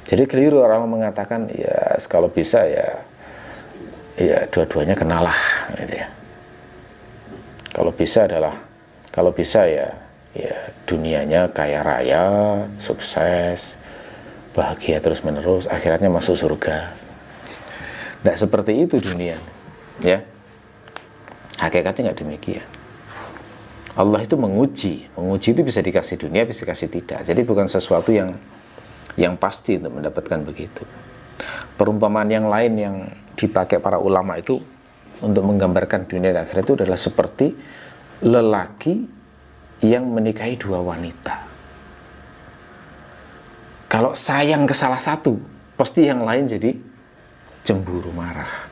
Jadi keliru orang mengatakan, ya kalau bisa ya dua-duanya kenalah, gitu ya. Kalau bisa ya dunianya kaya raya, sukses, bahagia terus menerus, akhiratnya masuk surga. Tidak seperti itu dunia, ya. Hakikatnya nggak demikian. Allah itu menguji itu bisa dikasih dunia, bisa dikasih tidak. Jadi bukan sesuatu yang pasti untuk mendapatkan begitu. Perumpamaan yang lain yang dipakai para ulama itu untuk menggambarkan dunia dan akhirat itu adalah seperti lelaki yang menikahi dua wanita. Kalau sayang ke salah satu, pasti yang lain jadi cemburu, marah.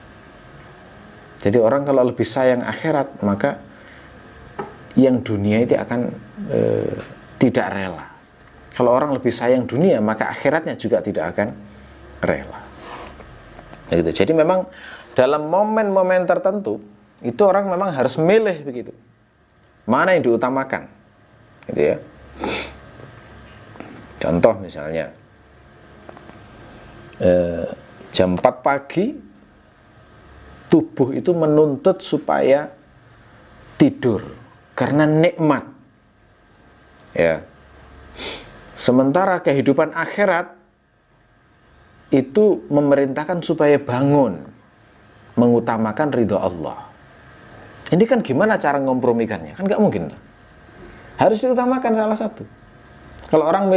Jadi orang kalau lebih sayang akhirat, maka yang dunia itu akan tidak rela. Kalau orang lebih sayang dunia, maka akhiratnya juga tidak akan rela. Gitu. Jadi memang dalam momen-momen tertentu itu orang memang harus milih begitu. Mana yang diutamakan, gitu ya. Contoh misalnya jam 4 pagi tubuh itu menuntut supaya tidur karena nikmat, ya. Sementara kehidupan akhirat itu memerintahkan supaya bangun, mengutamakan ridho Allah. Ini kan gimana cara ngompromikannya? Kan nggak mungkin. Harus diutamakan salah satu. Kalau orang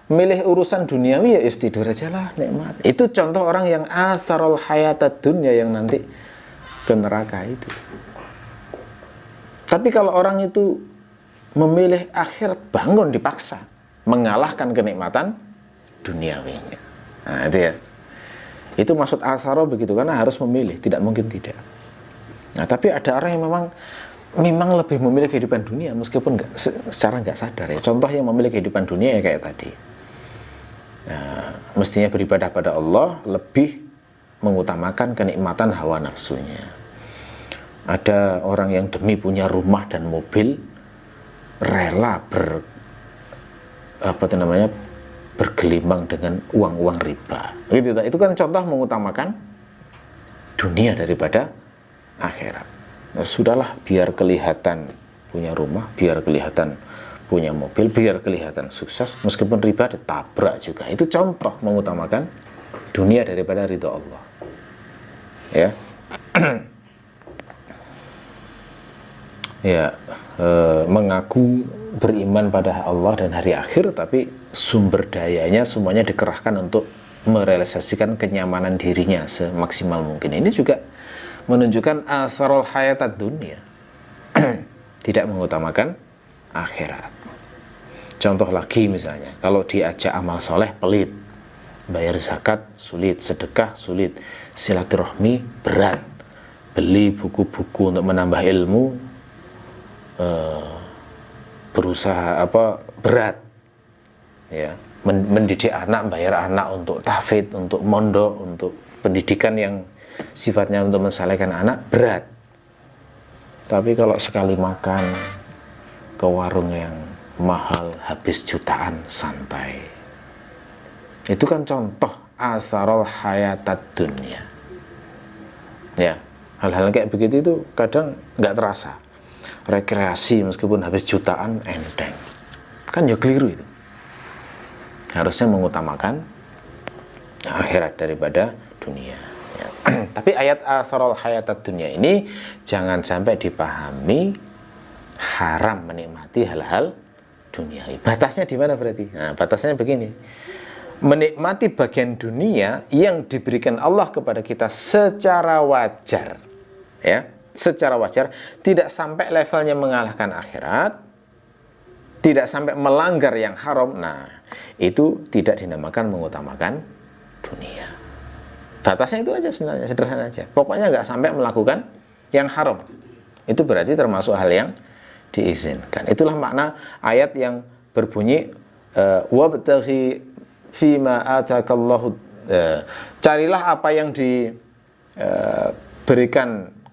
milih urusan duniawi, ya tidur aja lah, nikmat. Itu contoh orang yang asarul hayatad dunya, yang nanti ke neraka itu. Tapi kalau orang itu memilih akhirat, bangun dipaksa, mengalahkan kenikmatan duniawinya. Nah itu ya. Itu maksud asaro begitu, karena harus memilih, tidak mungkin tidak. Nah tapi ada orang yang memang lebih memilih kehidupan dunia, meskipun secara nggak sadar ya. Contoh yang memilih kehidupan dunia ya kayak tadi. Nah, mestinya beribadah pada Allah, lebih mengutamakan kenikmatan hawa nafsunya. Ada orang yang demi punya rumah dan mobil rela bergelimang dengan uang-uang riba. Itu kan contoh mengutamakan dunia daripada akhirat. Nah, sudahlah, biar kelihatan punya rumah, biar kelihatan punya mobil, biar kelihatan sukses, meskipun riba ditabrak juga. Itu contoh mengutamakan dunia daripada ridho Allah. Ya. Ya, mengaku beriman pada Allah dan hari akhir, tapi sumber dayanya semuanya dikerahkan untuk merealisasikan kenyamanan dirinya semaksimal mungkin. Ini juga menunjukkan asarul hayatad dunia. Tidak mengutamakan akhirat. Contoh lagi misalnya, kalau diajak amal soleh pelit, bayar zakat sulit, sedekah sulit, silaturahmi berat, beli buku-buku untuk menambah ilmu berusaha berat, ya, mendidik anak, bayar anak untuk tahfidz, untuk mondok, untuk pendidikan yang sifatnya untuk mensalehkan anak berat. Tapi kalau sekali makan ke warung yang mahal habis jutaan santai, itu kan contoh asarul hayatad dunya. Ya, hal-hal kayak begitu itu kadang nggak terasa. Rekreasi meskipun habis jutaan enteng, kan ya keliru itu. Harusnya mengutamakan akhirat daripada dunia. Ya. Tapi ayat asarul hayatad dunya ini jangan sampai dipahami haram menikmati hal-hal duniawi. Batasnya di mana berarti? Nah, batasnya begini. Menikmati bagian dunia yang diberikan Allah kepada kita secara wajar, ya, secara wajar, tidak sampai levelnya mengalahkan akhirat, tidak sampai melanggar yang haram. Nah, itu tidak dinamakan mengutamakan dunia. Batasnya itu aja sebenarnya, sederhana aja. Pokoknya nggak sampai melakukan yang haram. Itu berarti termasuk hal yang diizinkan. Itulah makna ayat yang berbunyi wabtaghi fima atakallahu, carilah apa yang diberikan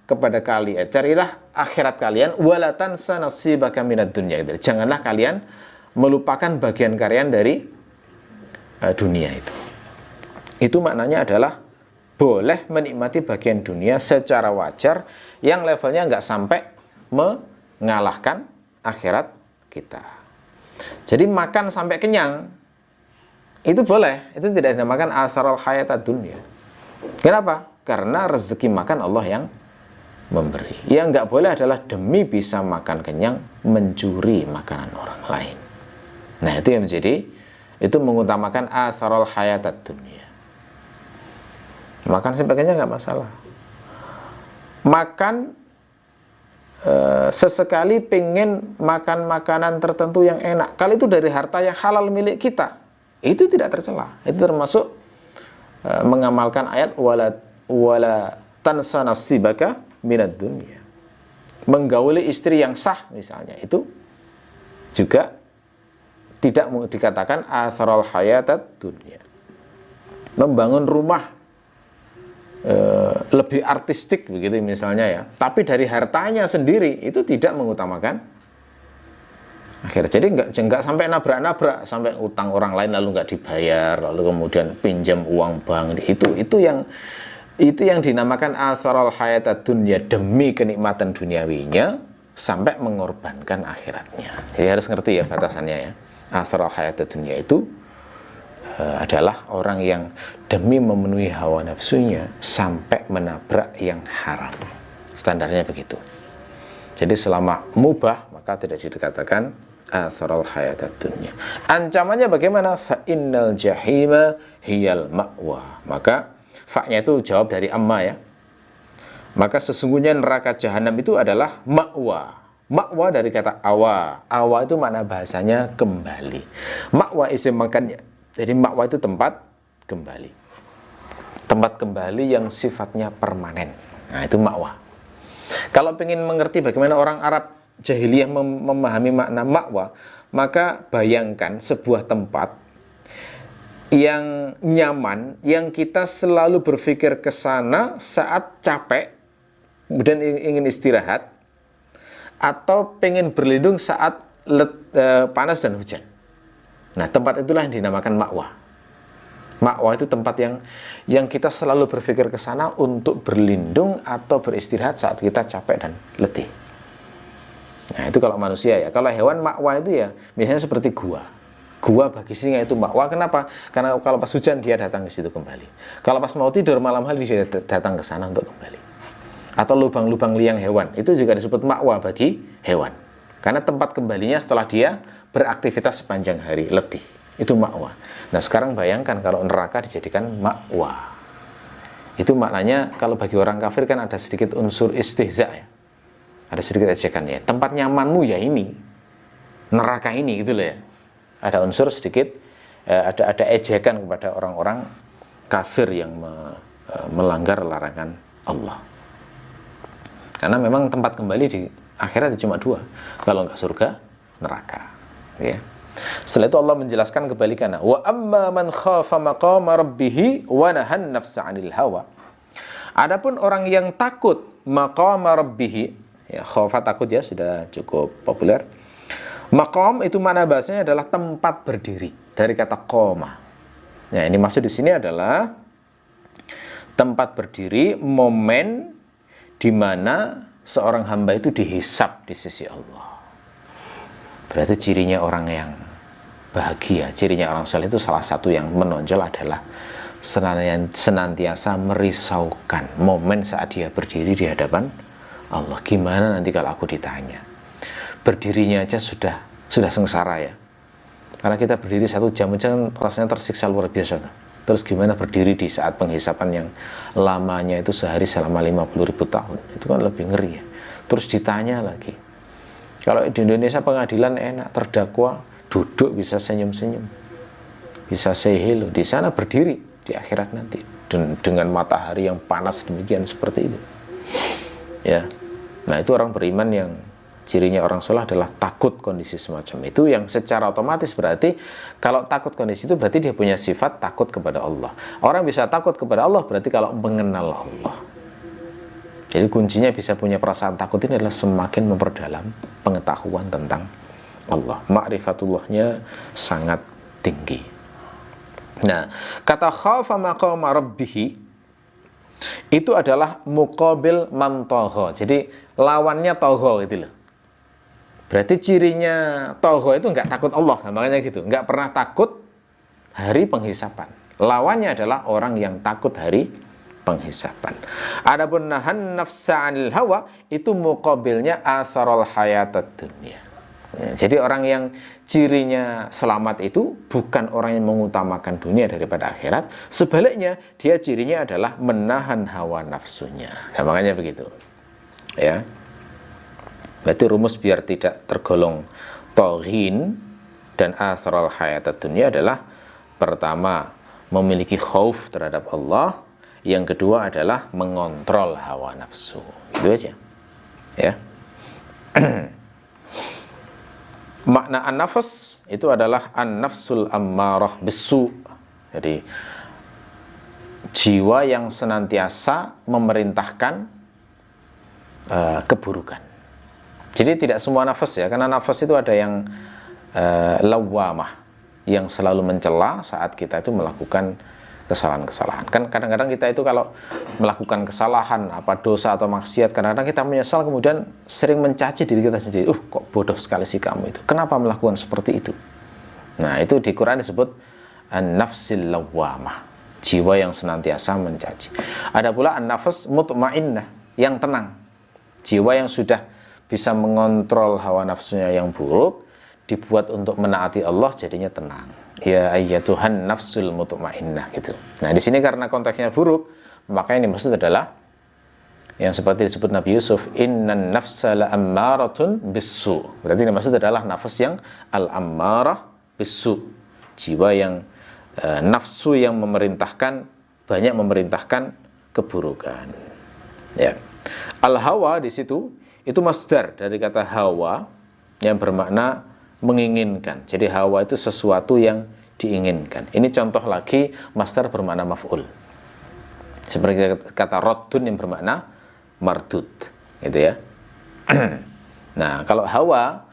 kepada kalian, carilah akhirat kalian, wala tansa nasibaka minad dunya. Janganlah kalian melupakan bagian kalian dari dunia itu. Itu maknanya adalah boleh menikmati bagian dunia secara wajar yang levelnya nggak sampai mengalahkan akhirat kita. Jadi makan sampai kenyang itu boleh, itu tidak dinamakan asarul hayatad dunya. Kenapa? karena rezeki makan Allah yang memberi. Yang nggak boleh adalah demi bisa makan kenyang mencuri makanan orang lain. Nah, itu yang menjadi, itu mengutamakan asarul hayatat dunia. Makan sebagainya nggak masalah. Makan sesekali pengen makan makanan tertentu yang enak, kalau itu dari harta yang halal milik kita, itu tidak tercela. Itu termasuk mengamalkan ayat wala tansa nasibaka minad dunya. Menggauli istri yang sah misalnya, itu juga tidak dikatakan asarul hayatat dunia. Membangun rumah lebih artistik begitu misalnya ya, tapi dari hartanya sendiri, itu tidak mengutamakan akhirnya. Jadi enggak sampai nabrak-nabrak, sampai utang orang lain lalu nggak dibayar, lalu kemudian pinjam uang bank, itu yang dinamakan asarul hayatat dunya, demi kenikmatan duniawinya sampai mengorbankan akhiratnya. Jadi harus ngerti ya batasannya ya. Asarul hayatat dunya itu adalah orang yang demi memenuhi hawa nafsunya sampai menabrak yang haram. Standarnya begitu. Jadi selama mubah maka tidak dikatakan asarul hayatat dunya. Ancamannya bagaimana? Fa innal jahima hiyal ma'wa. Maka fa-nya itu jawab dari amma ya. Maka sesungguhnya neraka jahanam itu adalah ma'wa. Ma'wa dari kata awa. Awa itu makna bahasanya kembali. Ma'wa isim makannya. Jadi ma'wa itu tempat kembali. Tempat kembali yang sifatnya permanen. Nah, itu ma'wa. Kalau ingin mengerti bagaimana orang Arab jahiliyah memahami makna ma'wa, maka bayangkan sebuah tempat yang nyaman, yang kita selalu berpikir ke sana saat capek dan ingin istirahat, atau pengen berlindung saat panas dan hujan. Nah, tempat itulah yang dinamakan ma'wa. Ma'wa itu tempat yang kita selalu berpikir ke sana untuk berlindung atau beristirahat saat kita capek dan letih. Nah, itu kalau manusia ya. Kalau hewan, ma'wa itu ya misalnya seperti gua. Gua bagi singa itu ma'wa. Kenapa? Karena kalau pas hujan dia datang ke situ kembali. Kalau pas mau tidur malam hari dia datang ke sana untuk kembali. Atau lubang-lubang liang hewan, itu juga disebut ma'wa bagi hewan. Karena tempat kembalinya setelah dia beraktivitas sepanjang hari, letih. Itu ma'wa. Nah, sekarang bayangkan kalau neraka dijadikan ma'wa. Itu maknanya kalau bagi orang kafir kan ada sedikit unsur istihza ya. Ada sedikit ejekan ya. Tempat nyamanmu ya ini. Neraka ini gitu loh ya. Ada unsur sedikit ada ejekan kepada orang-orang kafir yang melanggar larangan Allah. Karena memang tempat kembali di akhirat cuma dua. Kalau enggak surga, neraka. Ya. Setelah itu Allah menjelaskan kebalikannya. Wa amma man khafa maqama rabbih wa nahan nafsa 'anil hawa. Adapun orang yang takut maqama rabbih, ya khafa takut ya sudah cukup populer. Maqam itu mana bahasanya adalah tempat berdiri dari kata qoma. Ya, ini maksud di sini adalah tempat berdiri, momen di mana seorang hamba itu dihisab di sisi Allah. Berarti cirinya orang yang bahagia, cirinya orang saleh itu salah satu yang menonjol adalah senantiasa merisaukan momen saat dia berdiri di hadapan Allah. Gimana nanti kalau aku ditanya? Berdirinya aja sudah sengsara ya. Karena kita berdiri 1 jam aja rasanya tersiksa luar biasa. Terus gimana berdiri di saat penghisapan yang lamanya itu sehari selama 50.000 tahun? Itu kan lebih ngeri ya. Terus ditanya lagi. Kalau di Indonesia pengadilan enak, terdakwa duduk bisa senyum-senyum, bisa say hello. Di sana berdiri di akhirat nanti dengan matahari yang panas demikian seperti itu. Ya, nah itu orang beriman yang cirinya orang saleh adalah takut kondisi semacam itu, yang secara otomatis berarti kalau takut kondisi itu berarti dia punya sifat takut kepada Allah. Orang bisa takut kepada Allah berarti kalau mengenal Allah. Jadi kuncinya bisa punya perasaan takut ini adalah semakin memperdalam pengetahuan tentang Allah. Ma'rifatullahnya sangat tinggi. Nah, kata khafa maqama rabbih itu adalah muqabil man tagha. Jadi lawannya tagha gitu loh. Berarti cirinya tagha itu enggak takut Allah, makanya gitu. Enggak pernah takut hari penghisapan. Lawannya adalah orang yang takut hari penghisaban. Adapun nahan nafsa 'anil hawa itu muqabilnya asarul hayatad dunya. Jadi orang yang cirinya selamat itu bukan orang yang mengutamakan dunia daripada akhirat, sebaliknya dia cirinya adalah menahan hawa nafsunya. Nah, makanya begitu. Ya. Berarti rumus biar tidak tergolong taghin dan asrul hayatad dunya adalah pertama memiliki khauf terhadap Allah, yang kedua adalah mengontrol hawa nafsu. Itu aja. Ya. Makna an-nafs itu adalah an-nafsul ammarah bisu. Jadi jiwa yang senantiasa memerintahkan keburukan. Jadi tidak semua nafas ya, karena nafas itu ada yang lawamah, yang selalu mencela saat kita itu melakukan kesalahan-kesalahan. Kan kadang-kadang kita itu kalau melakukan kesalahan, apa dosa atau maksiat, kadang-kadang kita menyesal kemudian sering mencaci diri kita sendiri. Kok bodoh sekali sih kamu itu. Kenapa melakukan seperti itu? Nah, itu di Quran disebut an-nafsil lawamah, jiwa yang senantiasa mencaci. Ada pula an-nafs mutmainnah, yang tenang. Jiwa yang sudah bisa mengontrol hawa nafsunya yang buruk, dibuat untuk menaati Allah, jadinya tenang. Ya ayyatuhan nafsul mutmainnah gitu. Nah, di sini karena konteksnya buruk, maka yang dimaksud adalah yang seperti disebut Nabi Yusuf, innan nafsa la'ammaratun bisu. Berarti yang dimaksud adalah nafas yang al-ammarah bisu. Jiwa yang nafsu yang memerintahkan, banyak memerintahkan keburukan. Ya. Al-hawa di situ itu masdar dari kata hawa yang bermakna menginginkan. Jadi hawa itu sesuatu yang diinginkan. Ini contoh lagi masdar bermakna maf'ul. Seperti kata raddun yang bermakna mardud, gitu ya. Nah, kalau hawa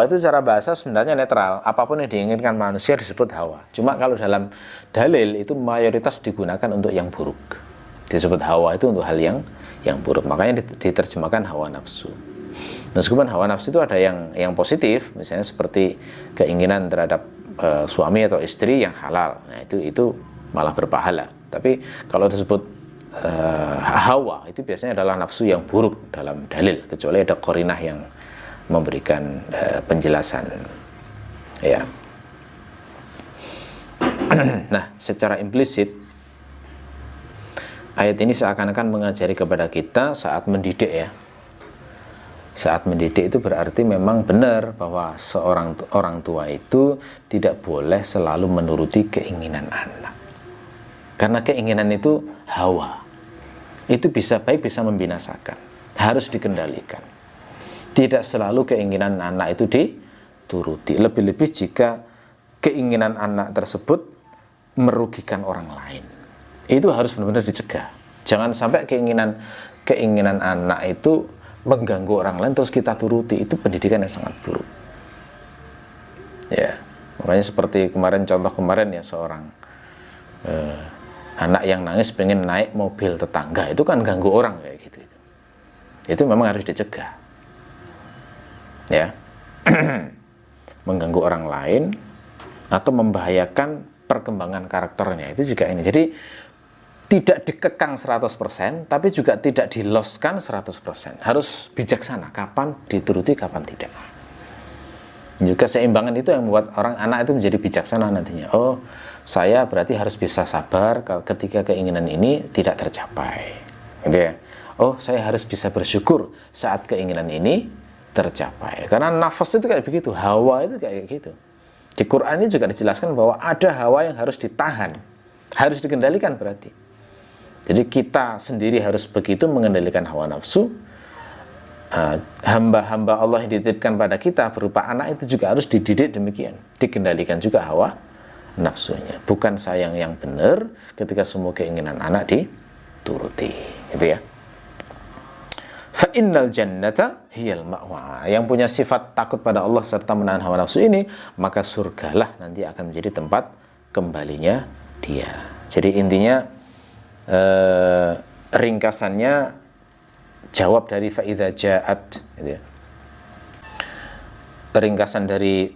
itu secara bahasa sebenarnya netral. Apapun yang diinginkan manusia disebut hawa. Cuma kalau dalam dalil itu mayoritas digunakan untuk yang buruk. Disebut hawa itu untuk hal yang buruk. Makanya diterjemahkan hawa nafsu. Meskipun hawa nafsu itu ada yang positif, misalnya seperti keinginan terhadap suami atau istri yang halal. Nah, itu malah berpahala. Tapi kalau disebut hawa itu biasanya adalah nafsu yang buruk dalam dalil, kecuali ada qarinah yang memberikan penjelasan. Ya. Nah, secara implisit ayat ini seakan-akan mengajari kepada kita saat mendidik ya. Saat mendidik itu berarti memang benar bahwa seorang orang tua itu tidak boleh selalu menuruti keinginan anak. Karena keinginan itu hawa. Itu bisa baik bisa membinasakan. Harus dikendalikan. Tidak selalu keinginan anak itu dituruti. Lebih-lebih jika keinginan anak tersebut merugikan orang lain. Itu harus benar-benar dicegah. Jangan sampai keinginan anak itu mengganggu orang lain terus kita turuti. Itu pendidikan yang sangat buruk. Ya, makanya seperti contoh kemarin ya, seorang anak yang nangis pengen naik mobil tetangga, itu kan ganggu orang kayak gitu. Itu memang harus dicegah. Ya. Mengganggu orang lain atau membahayakan perkembangan karakternya, itu juga ini. Jadi tidak dikekang 100%, tapi juga tidak diloskan 100%. Harus bijaksana, kapan dituruti, kapan tidak. Juga seimbangan itu yang membuat anak itu menjadi bijaksana nantinya. Oh, saya berarti harus bisa sabar ketika keinginan ini tidak tercapai. Gitu ya. Oh, saya harus bisa bersyukur saat keinginan ini tercapai. Karena nafas itu kayak begitu, hawa itu kayak gitu. Di Quran ini juga dijelaskan bahwa ada hawa yang harus ditahan, harus dikendalikan berarti. Jadi kita sendiri harus begitu mengendalikan hawa nafsu. Hamba-hamba Allah yang dititipkan pada kita berupa anak itu juga harus dididik demikian. Dikendalikan juga hawa nafsunya. Bukan sayang yang benar ketika semua keinginan anak dituruti. Itu ya. Fa innal jannata hiyal ma'wa. Yang punya sifat takut pada Allah serta menahan hawa nafsu ini, maka surgalah nanti akan menjadi tempat kembalinya dia. Jadi intinya ringkasannya jawab dari fa'idha ja'at gitu ya. Ringkasan dari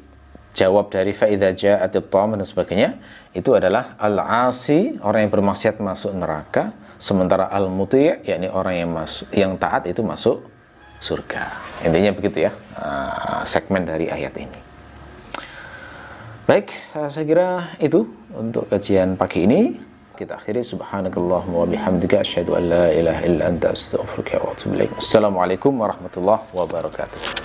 jawab dari fa'idha ja'at at-tam dan sebagainya itu adalah al-asi, orang yang bermaksiat masuk neraka, sementara al-muti', yakni orang yang taat itu masuk surga. Intinya begitu ya, segmen dari ayat ini. Baik, saya kira itu untuk kajian pagi ini. Kita akhiri, subhanakallahumma wa bihamdika asyhadu an la ilaha illa anta astaghfiruka wa atubu ilaik. Assalamualaikum warahmatullahi wabarakatuh.